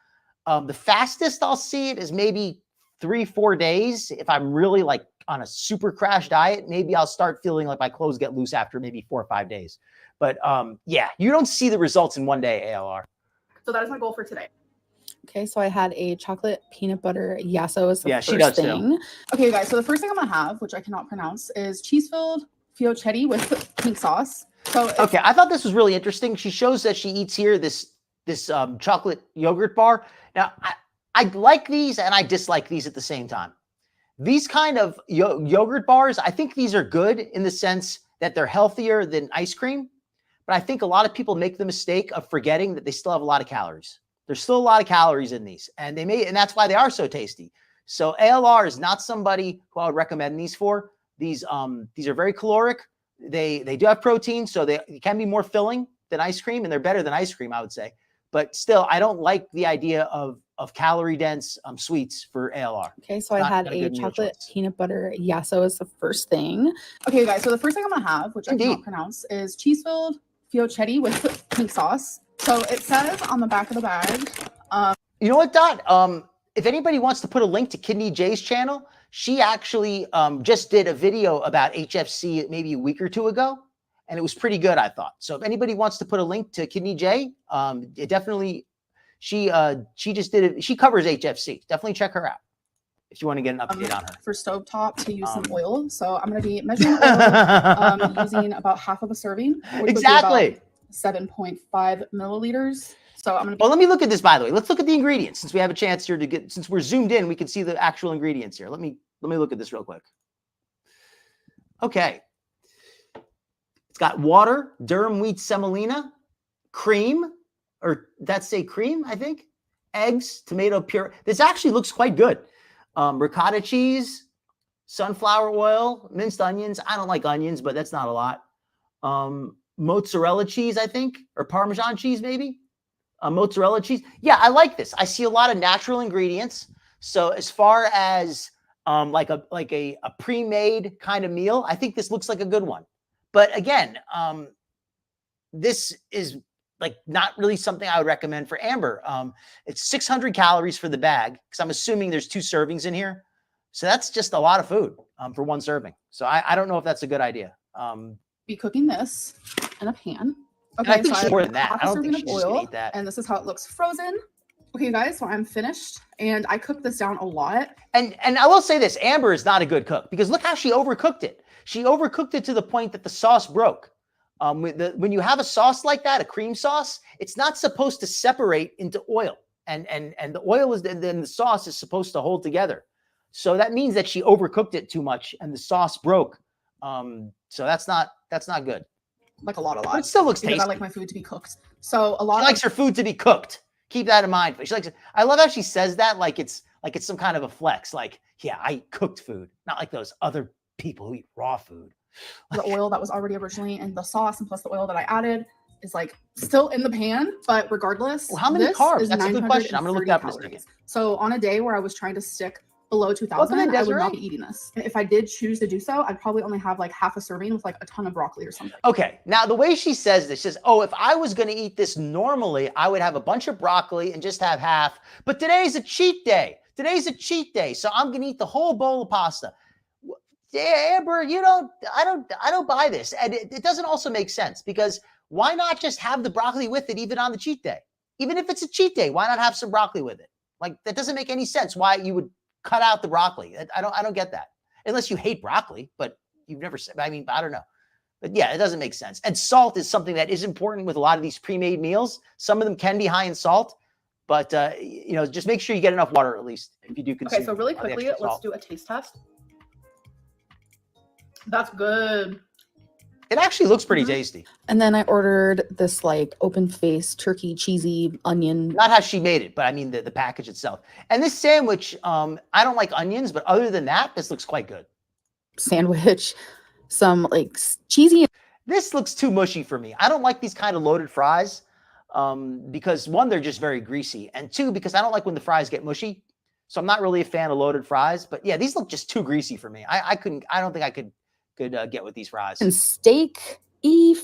The fastest I'll see it is maybe 3-4 days. If I'm really like on a super crash diet, maybe I'll start feeling like my clothes get loose after maybe 4 or 5 days. But yeah, you don't see the results in one day, ALR. So that is my goal for today. Okay, so I had a chocolate peanut butter yasso as the she first does thing. too. Okay, guys, so the first thing I'm gonna have, which I cannot pronounce, is cheese-filled fiocchetti with pink sauce. So okay, I thought this was really interesting. She shows that she eats here this chocolate yogurt bar. Now, I like these and I dislike these at the same time. These kind of yogurt bars, I think these are good in the sense that they're healthier than ice cream. But I think a lot of people make the mistake of forgetting that they still have a lot of calories. There's still a lot of calories in these, and that's why they are so tasty. So ALR is not somebody who I would recommend these for. These are very caloric. They do have protein, so they can be more filling than ice cream, and they're better than ice cream, I would say. But still, I don't like the idea of calorie dense sweets for ALR. Okay, so I had a chocolate peanut butter yasso as the first thing. Okay, guys, so the first thing I'm gonna have, which I cannot pronounce, is cheese-filled fiocchetti with pink sauce. So it says on the back of the bag. You know what, Dot? If anybody wants to put a link to Kidney J's channel, she actually just did a video about HFC maybe a week or two ago, and it was pretty good, I thought. So if anybody wants to put a link to Kidney J, it definitely, she just did it. She covers HFC. Definitely check her out if you want to get an update on her. For stovetop to use some oil. So I'm going to be measuring oil using about half of a serving. Exactly. 7.5 milliliters. So I'm going to. Well, let me look at this, by the way. Let's look at the ingredients since we have a chance here to get, since we're zoomed in, we can see the actual ingredients here. Let me look at this real quick. Okay. It's got water, durum wheat semolina, cream, or that's say cream, I think, eggs, tomato puree. This actually looks quite good. Ricotta cheese, sunflower oil, minced onions. I don't like onions, but that's not a lot. Mozzarella cheese, I think, or Parmesan cheese, maybe. Mozzarella cheese. Yeah, I like this. I see a lot of natural ingredients. So as far as like a pre-made kind of meal, I think this looks like a good one. But again, this is like not really something I would recommend for Amber. It's 600 calories for the bag because I'm assuming there's 2 servings in here. So that's just a lot of food for one serving. So I don't know if that's a good idea. Be cooking this in a pan. And I think so she's more than that. half I a don't think serving she of just oil, ate that. and this is how it looks frozen. Okay, guys, so I'm finished, and I cooked this down a lot. And I will say this, Amber is not a good cook because look how she overcooked it. She overcooked it to the point that the sauce broke. When you have a sauce like that, a cream sauce, it's not supposed to separate into oil. And the oil is then the sauce is supposed to hold together. So that means that she overcooked it too much and the sauce broke. So that's not good. Like a lot. But it still looks because tasty. I like my food to be cooked. So a lot. She likes her food to be cooked. Keep that in mind. She likes. I love how she says that like it's some kind of a flex. Like, yeah, I cooked food, not like those other people who eat raw food. The oil that was already originally in the sauce, and plus the oil that I added, is like still in the pan. But regardless, well, how many this carbs? is That's a good question. I'm gonna look that up in a calories. second. So on a day where I was trying to stick below 2,000, I would not be eating this. If I did choose to do so, I'd probably only have like half a serving with like a ton of broccoli or something. Okay, now the way she says this, she says, oh, if I was going to eat this normally, I would have a bunch of broccoli and just have half. But today's a cheat day. Today's a cheat day, so I'm going to eat the whole bowl of pasta. Yeah, Amber, I don't buy this. And it doesn't also make sense because why not just have the broccoli with it even on the cheat day? Even if it's a cheat day, why not have some broccoli with it? Like that doesn't make any sense why you would cut out the broccoli. I don't get that. Unless you hate broccoli, but you've never said, I mean, I don't know. But yeah, it doesn't make sense. And salt is something that is important with a lot of these pre-made meals. Some of them can be high in salt, but just make sure you get enough water at least if you do consume. Okay, so really quickly, let's do a taste test. That's good. It actually looks pretty tasty. And then I ordered this like open face turkey cheesy onion. Not how she made it, but I mean the package itself. And this sandwich, I don't like onions, but other than that, this looks quite good. Sandwich, some like cheesy. This looks too mushy for me. I don't like these kind of loaded fries because one, they're just very greasy. And two, because I don't like when the fries get mushy. So I'm not really a fan of loaded fries. But yeah, these look just too greasy for me. I don't think I could get with these fries. And steak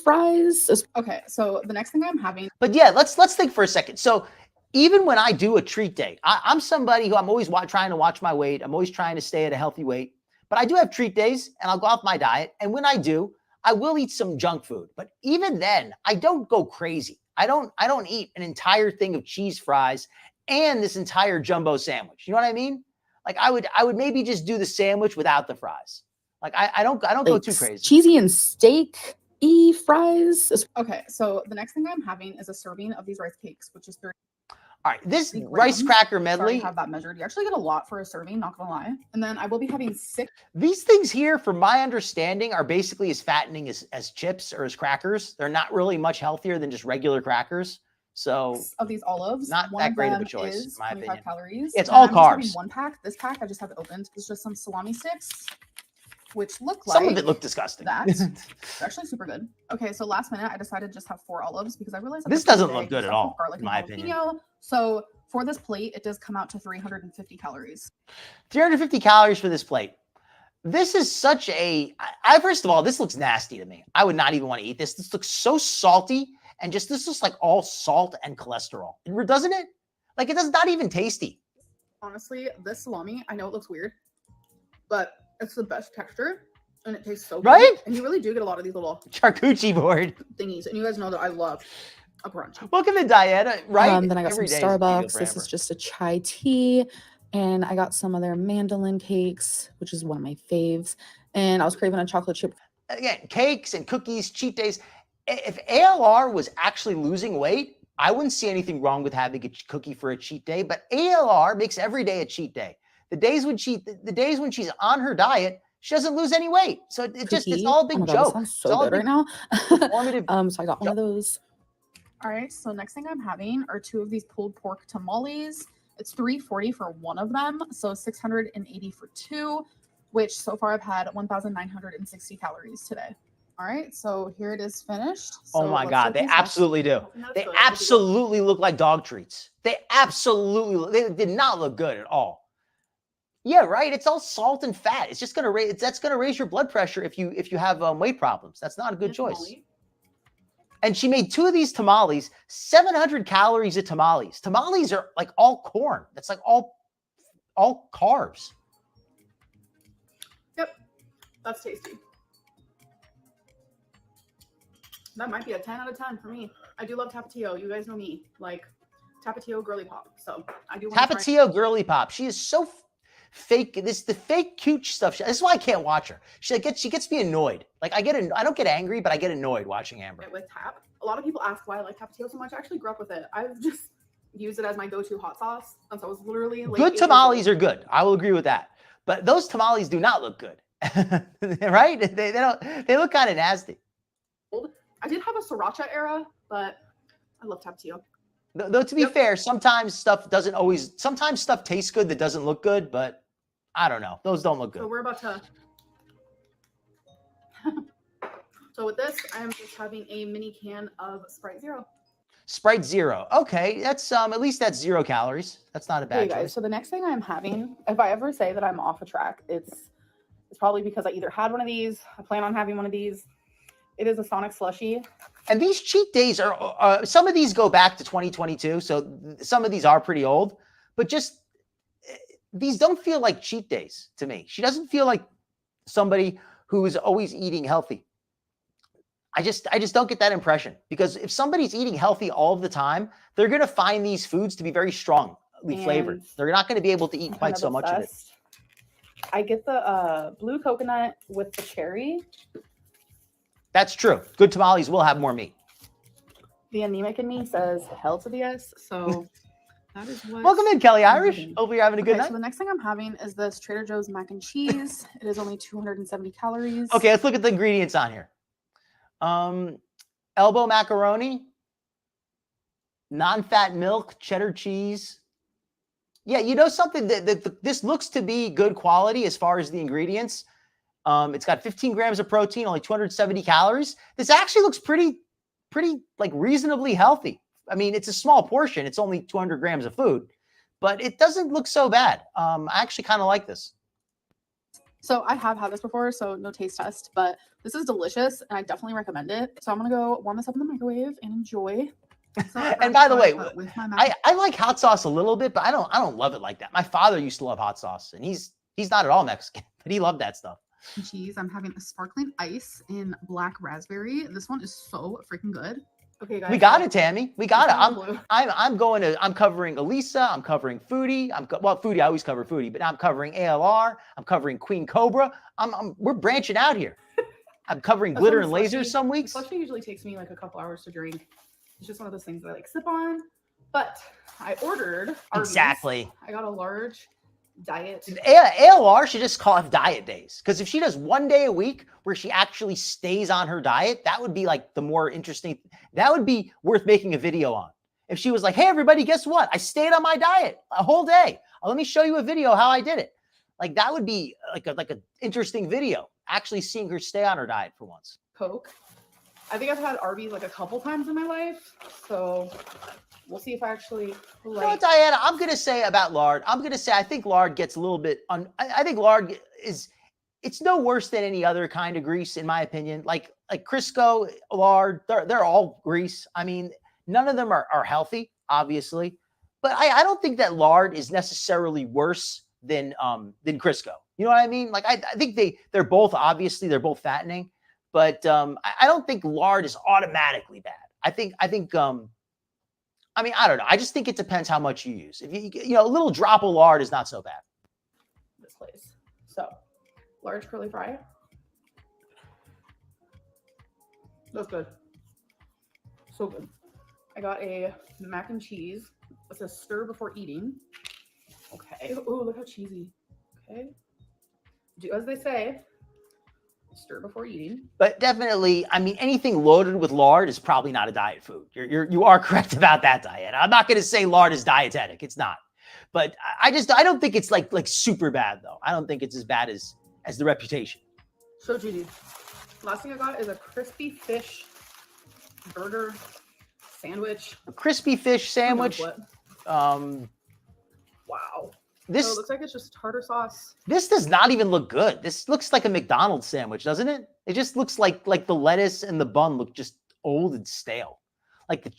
fries. Okay, so the next thing I'm having. But yeah, let's think for a second. So even when I do a treat day, I'm somebody who I'm always trying to watch my weight. I'm always trying to stay at a healthy weight. But I do have treat days and I'll go off my diet. And when I do, I will eat some junk food. But even then, I don't go crazy. I don't eat an entire thing of cheese fries and this entire jumbo sandwich. You know what I mean? Like I would maybe just do the sandwich without the fries. Like I don't go too crazy. Cheesy and steak fries. Okay, so the next thing I'm having is a serving of these rice cakes, which is 30. All right, this rice cracker medley. Sorry, I have that measured. You actually get a lot for a serving, not gonna lie. And then I will be having 6. These things here, from my understanding, are basically as fattening as chips or as crackers. They're not really much healthier than just regular crackers. So of these olives, not one that great of a them choice, in is my 25 opinion. calories. It's and all I'm just having carbs. one pack. This pack I just have it opened. It's just some salami sticks, which look Some like of it looked disgusting. that. They're actually super good. Okay, so last minute I decided to just have 4 olives because I realized that This the doesn't day look good is at full of all, garlic in and my opinion. jalapeno. So for this plate, it does come out to 350 calories. 350 calories for this plate. This is such a. First of all, this looks nasty to me. I would not even want to eat this. This looks so salty and this looks like all salt and cholesterol. Doesn't it? Like it does not even tasty. Honestly, this salami, I know it looks weird, but it's the best texture and it tastes so good. Right? And you really do get a lot of these little Charcuterie board thingies. And you guys know that I love a brunch. Welcome to Diana, right? Then I got Every some day is a deal Starbucks. for This Amber. is just a chai tea. And I got some of their mandolin cakes, which is one of my faves. And I was craving a chocolate chip. Again, cakes and cookies, cheat days. If ALR was actually losing weight, I wouldn't see anything wrong with having a cookie for a cheat day. But ALR makes every day a cheat day. The days when she's on her diet, she doesn't lose any weight. So it's all a big Oh my God, joke. this sounds so good right now. So I got one of those. All right, so next thing I'm having are 2 of these pulled pork tamales. It's $3.40 for one of them, so $680 for 2, which so far I've had 1,960 calories today. All right, so here it is finished. Oh So my let's God, do they these absolutely do. They absolutely look like dog treats. They did not look good at all. Yeah, right. It's all salt and fat. It's just gonna raise your blood pressure if you have weight problems. That's not a good choice. And she made 2 of these tamales, 700 calories of tamales. Tamales are like all corn. That's like all carbs. Yep, that's tasty. That might be a 10 out of 10 for me. I do love Tapatio. You guys know me. Like, Tapatio girly pop. So I do want to try. Tapatio girly pop. She is so fake. The fake cute stuff. This is why I can't watch her. She gets me annoyed. Like I don't get angry, but I get annoyed watching Amber. With Tap. A lot of people ask why I like Tapatio so much. I actually grew up with it. I've just used it as my go-to hot sauce. And so I was literally like, Good tamales are good. I will agree with that. But those tamales do not look good. Right? They don't. They look kind of nasty. I did have a sriracha era, but I love Tapatio. Though to be fair, sometimes stuff tastes good that doesn't look good, but I don't know. Those don't look good. So we're about to. So with this, I am just having a mini can of Sprite Zero. Sprite Zero. Okay, that's at least that's 0 calories. That's not a bad Hey guys, choice. so the next thing I'm having, if I ever say that I'm off a track, it's probably because I either had one of these, I plan on having one of these. It is a Sonic slushie. And these cheat days are some of these go back to 2022, so some of these are pretty old, but just these don't feel like cheat days to me. She doesn't feel like somebody who is always eating healthy. I just don't get that impression, because if somebody's eating healthy all of the time, they're going to find these foods to be very strongly flavored. They're not going to be able to eat quite so much of it. I get the blue coconut with the cherry. That's true. Good tamales will have more meat. The anemic in me says hell to the yes. So that is what. Welcome in, Kelly Irish. Hope you're having a good night. So the next thing I'm having is this Trader Joe's mac and cheese. It is only 270 calories. Okay, let's look at the ingredients on here. Elbow macaroni, non-fat milk, cheddar cheese. Yeah, you know something, this looks to be good quality as far as the ingredients. It's got 15 grams of protein, only 270 calories. This actually looks pretty like reasonably healthy. I mean, it's a small portion. It's only 200 grams of food, but it doesn't look so bad. I actually kind of like this. So I have had this before, so no taste test, but this is delicious and I definitely recommend it. So I'm going to go warm this up in the microwave and enjoy. So And by the way, I like hot sauce a little bit, but I don't love it like that. My father used to love hot sauce, and he's not at all Mexican, but he loved that stuff. Cheese. I'm having a sparkling ice in black raspberry. This one is so freaking good. Okay, guys. We got it, Tammy. We got it. I'm covering Alisa. I'm covering Foodie. Foodie. I always cover Foodie, but now I'm covering ALR. I'm covering Queen Cobra. We're branching out here. I'm covering glitter and lasers some weeks. Slushy usually takes me like a couple hours to drink. It's just one of those things that I like sip on. But I ordered Arby's. Exactly. I got a large diet. ALR should just call it diet days, because if she does one day a week where she actually stays on her diet, that would be like the more interesting. That would be worth making a video on. If she was like, hey, everybody, guess what? I stayed on my diet a whole day. Let me show you a video how I did it. Like that would be like a interesting video, actually seeing her stay on her diet for once. Coke. I think I've had Arby's like a couple times in my life, so we'll see if I actually like. You know what, Diana? I'm gonna say about lard. I'm gonna say I think lard gets a little bit. I think lard is. It's no worse than any other kind of grease, in my opinion. Like Crisco, lard, they're all grease. I mean, none of them are healthy, obviously, but I don't think that lard is necessarily worse than Crisco. You know what I mean? Like I think they're both fattening. But I don't think lard is automatically bad. I mean, I don't know. I just think it depends how much you use. If you a little drop of lard is not so bad. This place. So, large curly fry. That's good. So good. I got a mac and cheese. It says stir before eating. Okay. Oh, look how cheesy. Okay. Do as they say. Stir before eating. But definitely, I mean, anything loaded with lard is probably not a diet food. You are correct about that, Diana. I'm not going to say lard is dietetic. It's not. But I don't think it's like super bad though. I don't think it's as bad as the reputation. So juicy. Last thing I got is a crispy fish burger sandwich. A crispy fish sandwich. Wow. This so it looks like it's just tartar sauce. This does not even look good. This looks like a McDonald's sandwich, doesn't it? It just looks like the lettuce and the bun look just old and stale. Like the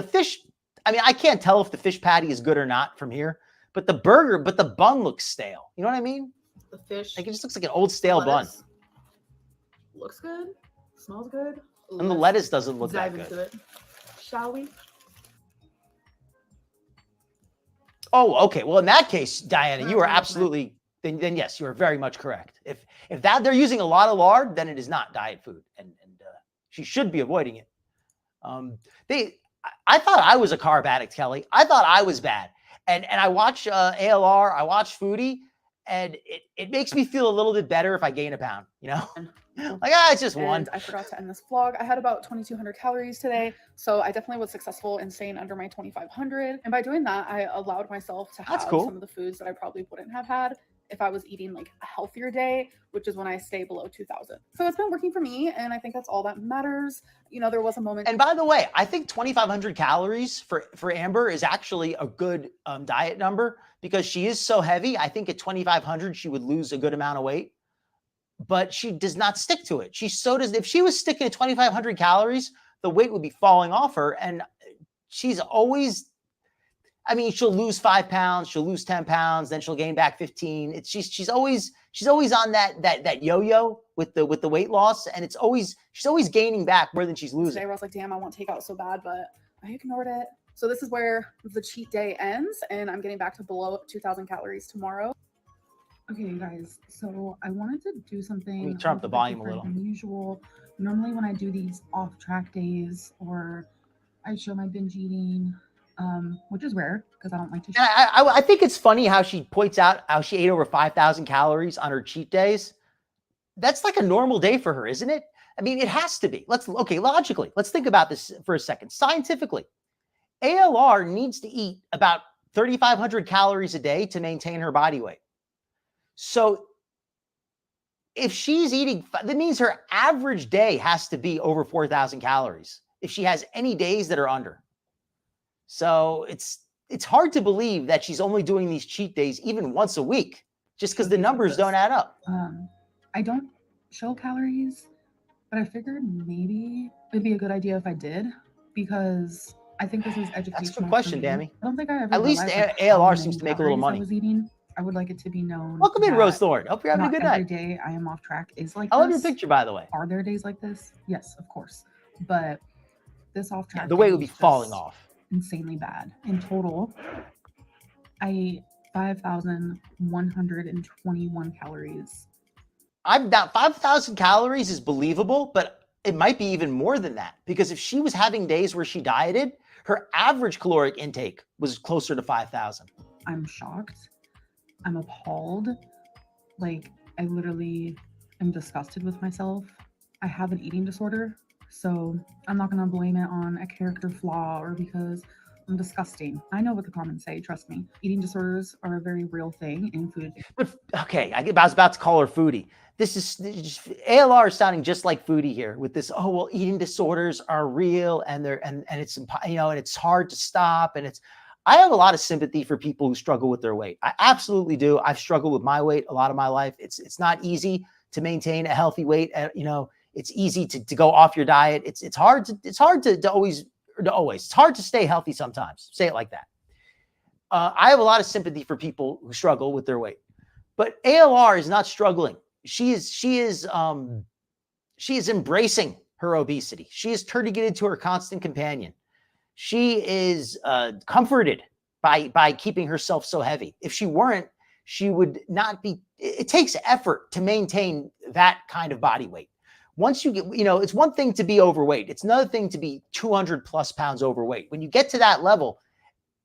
fish. I mean, I can't tell if the fish patty is good or not from here, but the bun looks stale. You know what I mean? The fish. Like it just looks like an old stale bun. Looks good. Smells good. And the let's lettuce doesn't look that dive into good. it, shall we? Oh, okay. Well, in that case, Diana, We're you not are talking about tonight. absolutely then yes, you are very much correct. If that they're using a lot of lard, then it is not diet food, and she should be avoiding it. I thought I was a carb addict, Kelly. I thought I was bad, and I watch ALR, I watch Foodie, and it makes me feel a little bit better if I gain a pound. You know, like it's just one. And I forgot to end this vlog. I had about 2,200 calories today, so I definitely was successful in staying under my 2,500. And by doing that, I allowed myself to have cool. some of the foods that I probably wouldn't have had if I was eating like a healthier day, which is when I stay below 2,000. So it's been working for me, and I think that's all that matters. You know, there was a moment. And by the way, I think 2,500 calories for Amber is actually a good diet number because she is so heavy. I think at 2,500 she would lose a good amount of weight, but she does not stick to it. She so does. If she was sticking to 2,500 calories, the weight would be falling off her, and she's always. I mean, she'll lose 5 pounds, she'll lose 10 pounds, then she'll gain back 15. She's always on that yo-yo with the weight loss, and she's always gaining back more than she's losing. Today I was like, damn, I want takeout so bad, but I ignored it. So this is where the cheat day ends, and I'm getting back to below 2,000 calories tomorrow. Okay, you guys, so I wanted to do something. Let me turn up the volume a little. Than usual. Normally when I do these off-track days or I show my binge eating, which is rare because I don't like to. I think it's funny how she points out how she ate over 5,000 calories on her cheat days. That's like a normal day for her, isn't it? I mean, it has to be. Logically, let's think about this for a second. Scientifically, ALR needs to eat about 3,500 calories a day to maintain her body weight. So if she's eating, that means her average day has to be over 4,000 calories if she has any days that are under. So it's hard to believe that she's only doing these cheat days even once a week, just because the numbers don't add up. I don't show calories, but I figured maybe it'd be a good idea if I did, because I think this is educational. That's a good question, for me. Dammy. I don't think I ever. At least realized, like, ALR how seems to many make a little calories money. I was eating. I would like it to be known. Welcome in, that Rose Thorne. Hope you're having a good not night. Every day I am off track is like I love your this. picture, by the way. Are there days like this? Yes, of course. But this off track, The weight day would be was just falling off. insanely bad. In total, I ate 5,121 calories. I'm down 5,000 calories is believable, but it might be even more than that, because if she was having days where she dieted, her average caloric intake was closer to 5,000. I'm shocked. I'm appalled. Like, I literally am disgusted with myself. I have an eating disorder, so I'm not going to blame it on a character flaw or because I'm disgusting. I know what the comments say, trust me. Eating disorders are a very real thing in food. But okay, I was about to call her Foodie. This is ALR is sounding just like Foodie here with this. Oh well, eating disorders are real, and it's and it's hard to stop, and it's. I have a lot of sympathy for people who struggle with their weight. I absolutely do. I've struggled with my weight a lot of my life. It's not easy to maintain a healthy weight. It's easy to go off your diet. It's hard to always. It's hard to stay healthy sometimes. Say it like that. I have a lot of sympathy for people who struggle with their weight, but ALR is not struggling. She is embracing her obesity. She is turning it into her constant companion. She is comforted by keeping herself so heavy. If she weren't, she would not be. It takes effort to maintain that kind of body weight. Once you get, it's one thing to be overweight. It's another thing to be 200 plus pounds overweight. When you get to that level,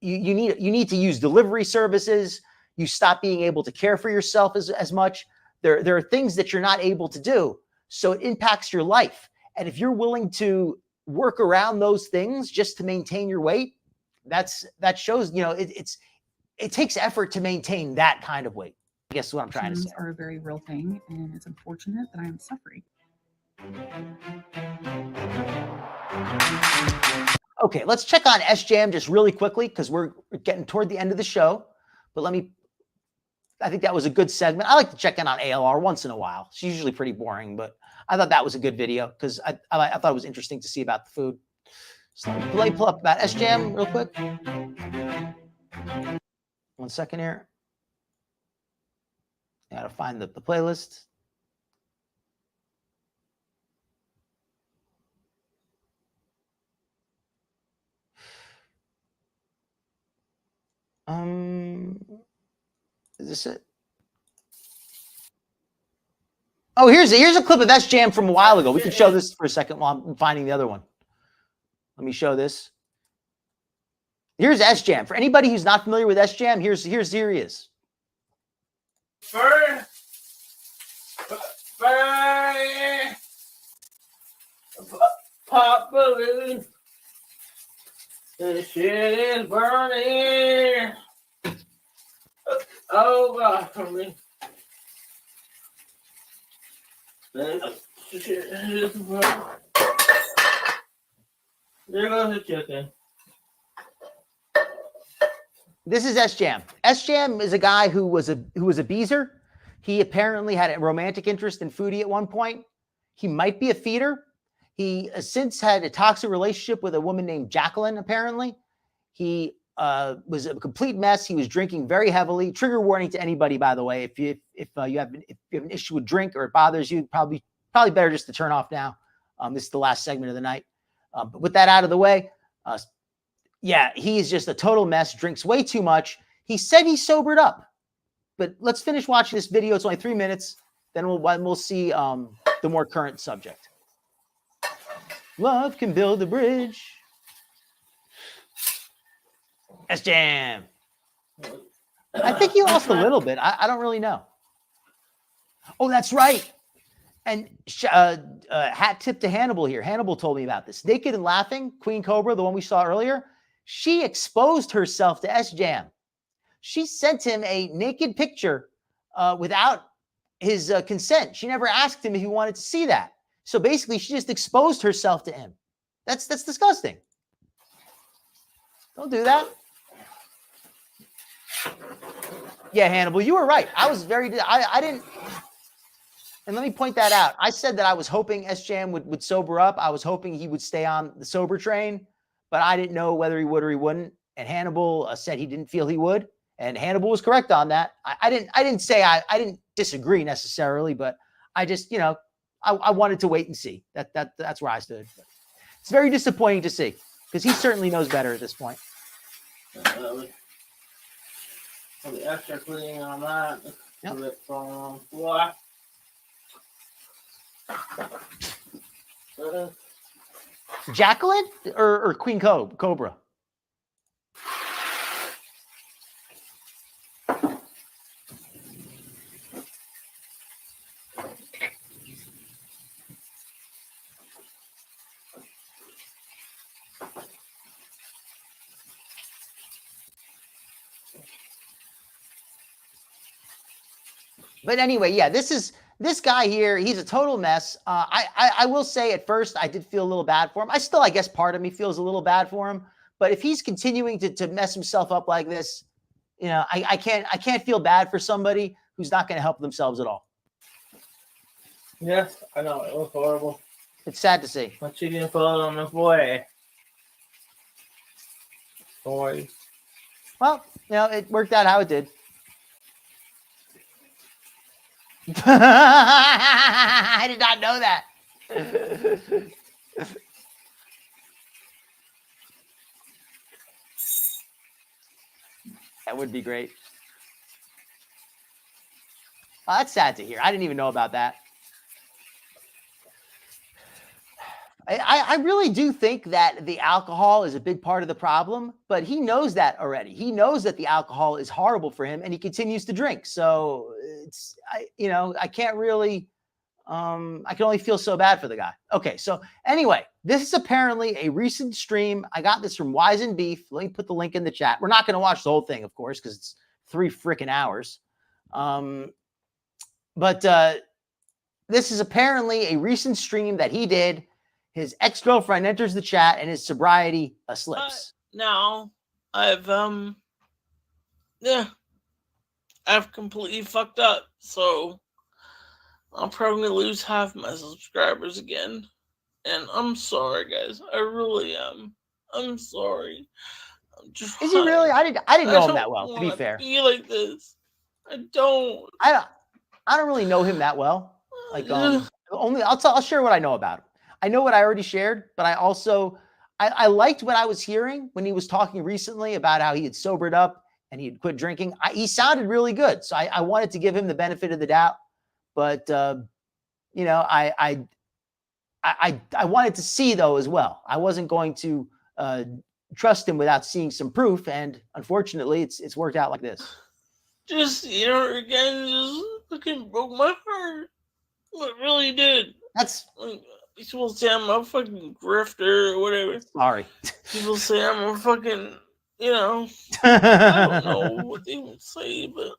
you need to use delivery services. You stop being able to care for yourself as much. There are things that you're not able to do. So it impacts your life. And if you're willing to work around those things just to maintain your weight, that shows, it takes effort to maintain that kind of weight. I guess what I'm trying to say. Are a very real thing, and it's unfortunate that I am suffering. Okay, let's check on SJAM just really quickly because we're getting toward the end of the show. But I think that was a good segment. I like to check in on ALR once in a while. She's usually pretty boring, but I thought that was a good video because I thought it was interesting to see about the food. So let me pull up about SJAM real quick. 1 second here. I gotta find the playlist. Is this it? Oh, here's a clip of SJAM from a while ago. We can show this for a second while I'm finding the other one. Let me show this. Here's SJAM. For anybody who's not familiar with SJAM, here he is. Pop balloon. The shit is burning. Over me. The shit is burning. There goes the chicken. This is SJAM. SJAM is a guy who was a beezer. He apparently had a romantic interest in Foodie at one point. He might be a feeder. He has since had a toxic relationship with a woman named Jacqueline, apparently. He was a complete mess. He was drinking very heavily. Trigger warning to anybody, by the way. If you have an issue with drink or it bothers you, probably better just to turn off now. This is the last segment of the night. But with that out of the way, yeah, he's just a total mess, drinks way too much. He said he sobered up. But let's finish watching this video. It's only 3 minutes. Then we'll see the more current subject. Love can build a bridge. SJAM. I think he lost a little bit. I don't really know. Oh, that's right. And hat tip to Hannibal here. Hannibal told me about this. Naked and Laughing, Queen Cobra, the one we saw earlier, she exposed herself to SJAM. She sent him a naked picture without his consent. She never asked him if he wanted to see that. So basically, she just exposed herself to him. That's disgusting. Don't do that. Yeah, Hannibal, you were right. I was I didn't. And let me point that out. I said that I was hoping SJAM would sober up. I was hoping he would stay on the sober train, but I didn't know whether he would or he wouldn't. And Hannibal said he didn't feel he would. And Hannibal was correct on that. I didn't disagree necessarily, but I just, I wanted to wait and see. That's where I stood. But it's very disappointing to see because he certainly knows better at this point. The extra cleaning on that. Yep. From what? Jacqueline or Queen Cobra? But anyway, yeah, this guy here. He's a total mess. I will say at first I did feel a little bad for him. I guess part of me feels a little bad for him. But if he's continuing to mess himself up like this, I can't feel bad for somebody who's not going to help themselves at all. Yes, I know. It was horrible. It's sad to see. My chicken fell on the boy. Boy. Well, it worked out how it did. I did not know that. That would be great. Oh, that's sad to hear. I didn't even know about that. I really do think that the alcohol is a big part of the problem, but he knows that already. He knows that the alcohol is horrible for him, and he continues to drink. So I can't really, I can only feel so bad for the guy. Okay, so anyway, this is apparently a recent stream. I got this from Wise and Beef. Let me put the link in the chat. We're not going to watch the whole thing, of course, because it's 3 freaking hours. But this is apparently a recent stream that he did. His ex-girlfriend enters the chat and his sobriety slips. Now I've completely fucked up. So I'm probably gonna lose half my subscribers again. And I'm sorry, guys. I really am. I'm sorry. Is he really? I didn't know him that well, to be fair. Be like this. I don't really know him that well. Like I'll share what I know about him. I know what I already shared, but I also I liked what I was hearing when he was talking recently about how he had sobered up and he'd quit drinking, he sounded really good. So I wanted to give him the benefit of the doubt, but you know, I wanted to see though as well. I wasn't going to trust him without seeing some proof, and unfortunately, it's worked out like this. Just, you know, again, just fucking broke my heart. It really did. That's. Like, people say I'm a fucking grifter or whatever. Sorry. People say I'm a fucking, you know, I don't know what they would say, but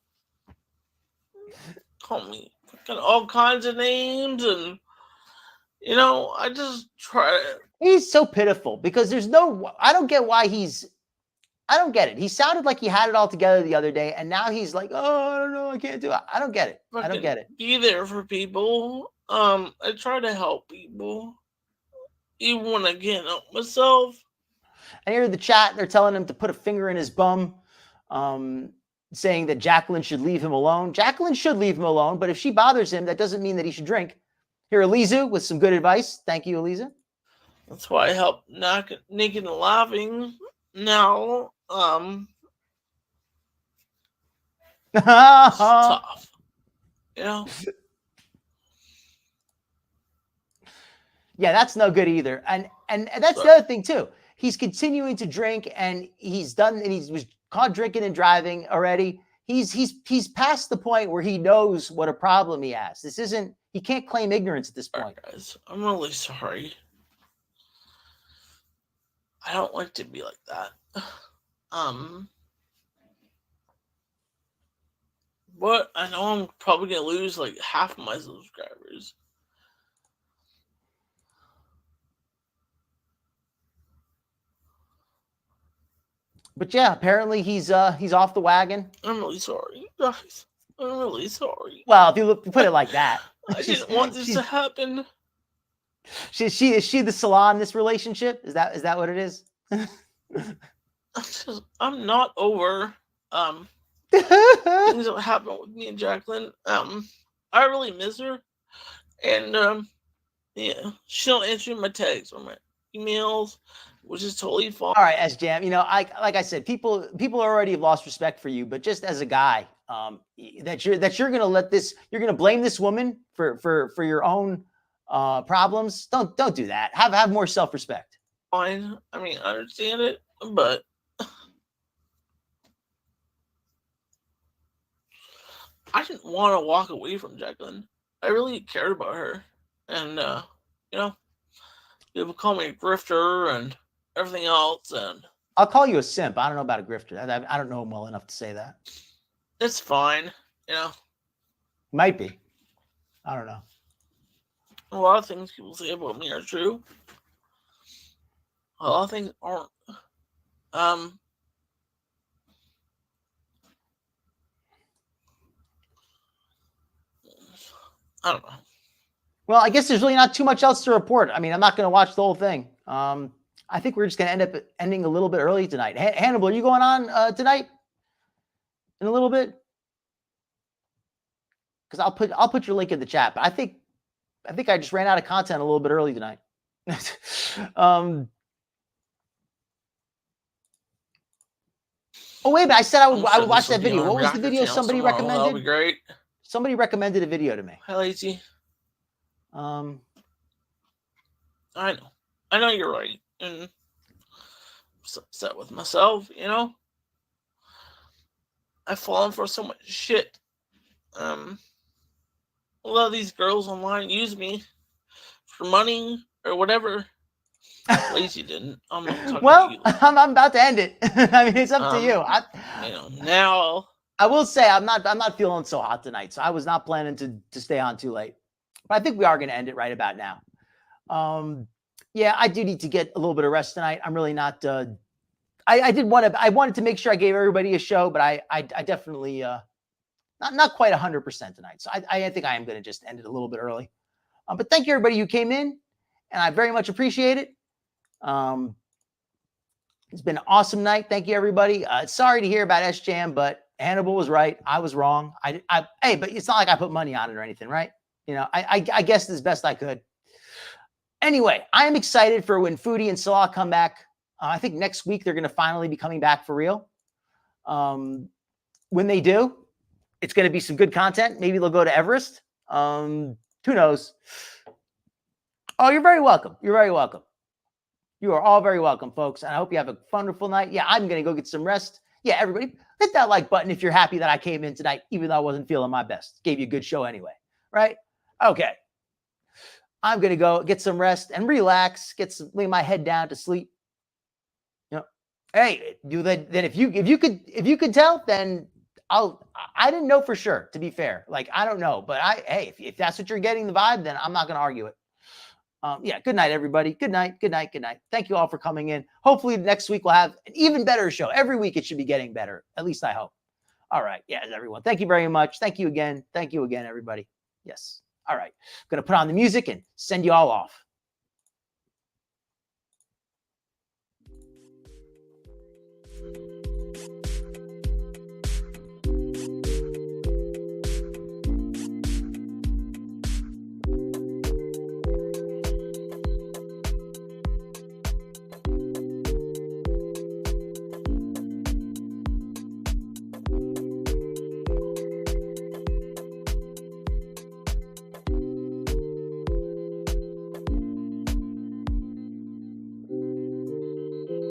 call me fucking all kinds of names, and you know, I just try to. He's so pitiful because there's no. I don't get why he's. I don't get it. He sounded like he had it all together the other day, and now he's like, "Oh, I don't know, I can't do it." I don't get it. I don't get it. Be there for people. I try to help people, even when I can't help myself. I hear the chat. They're telling him to put a finger in his bum, saying that Jacqueline should leave him alone. Jacqueline should leave him alone, but if she bothers him, that doesn't mean that he should drink. Here, Elisa, with some good advice. Thank you, Elisa. That's why I help Naked and Laughing now. It's tough, you know. Yeah, that's no good either. And that's the other thing too. He's continuing to drink, and he was caught drinking and driving already. He's past the point where he knows what a problem he has. He can't claim ignorance at this point. Right, guys, I'm really sorry. I don't like to be like that. But I know I'm probably gonna lose like half of my subscribers. But yeah, apparently he's off the wagon. I'm really sorry, guys. I'm really sorry. Well, if you put it like that, I didn't want this to happen. Is she the Salah in this relationship? Is that what it is? I'm not over things that happened with me and Jacqueline. I really miss her, and yeah, she don't answer my texts or my emails, which is totally fine. All right, SJAM. You know, like I said, people already have lost respect for you, but just as a guy, that you're gonna let this, you're gonna blame this woman for your own problems. Don't do that. Have more self-respect. Fine. I mean, I understand it, but I didn't want to walk away from Jacqueline. I really cared about her, and you know, people call me a grifter and everything else, and I'll call you a simp. I don't know about a grifter. I don't know him well enough to say that. It's fine, you know. Might be. I don't know. A lot of things people say about me are true. A lot of things aren't. I don't know. Well, I guess there's really not too much else to report. I mean, I'm not going to watch the whole thing. I think we're just going to end up ending a little bit early tonight. Hannibal, are you going on tonight in a little bit? Because I'll put your link in the chat. But I think I just ran out of content a little bit early tonight. Oh wait, but I said I would watch that video. What was the video somebody recommended? That'll be great. Somebody recommended a video to me. Hi, Lazy. I know you're right, and I'm upset with myself. You know, I've fallen for so much shit. A lot of these girls online use me for money or whatever. Lazy didn't. I'm not talking well, to you. I'm about to end it. I mean, it's up to you. You know, now I will say I'm not feeling so hot tonight, so I was not planning to stay on too late. But I think we are going to end it right about now. Yeah, I do need to get a little bit of rest tonight. I'm really not. I wanted to make sure I gave everybody a show, but I definitely not quite 100% tonight. So I think I am going to just end it a little bit early. But thank you everybody who came in, and I very much appreciate it. It's been an awesome night. Thank you everybody. Sorry to hear about SJAM, but Hannibal was right. I was wrong. Hey, but it's not like I put money on it or anything, right? You know, I guessed as best I could. Anyway, I am excited for when Foodie and Salah come back. I think next week they're going to finally be coming back for real. When they do, it's going to be some good content. Maybe they'll go to Everest. Who knows? Oh, you're very welcome. You're very welcome. You are all very welcome, folks. And I hope you have a wonderful night. Yeah, I'm going to go get some rest. Yeah, everybody, hit that like button if you're happy that I came in tonight, even though I wasn't feeling my best. Gave you a good show anyway, right? Okay. I'm going to go get some rest and relax, lay my head down to sleep. You know, hey, then if you could tell, then I didn't know for sure, to be fair. Like, I don't know, but hey, if that's what you're getting the vibe, then I'm not going to argue it. Yeah, good night, everybody. Good night, good night, good night. Thank you all for coming in. Hopefully next week we'll have an even better show. Every week it should be getting better. At least I hope. All right. Yes, everyone. Thank you very much. Thank you again. Thank you again, everybody. Yes. All right. I'm going to put on the music and send you all off.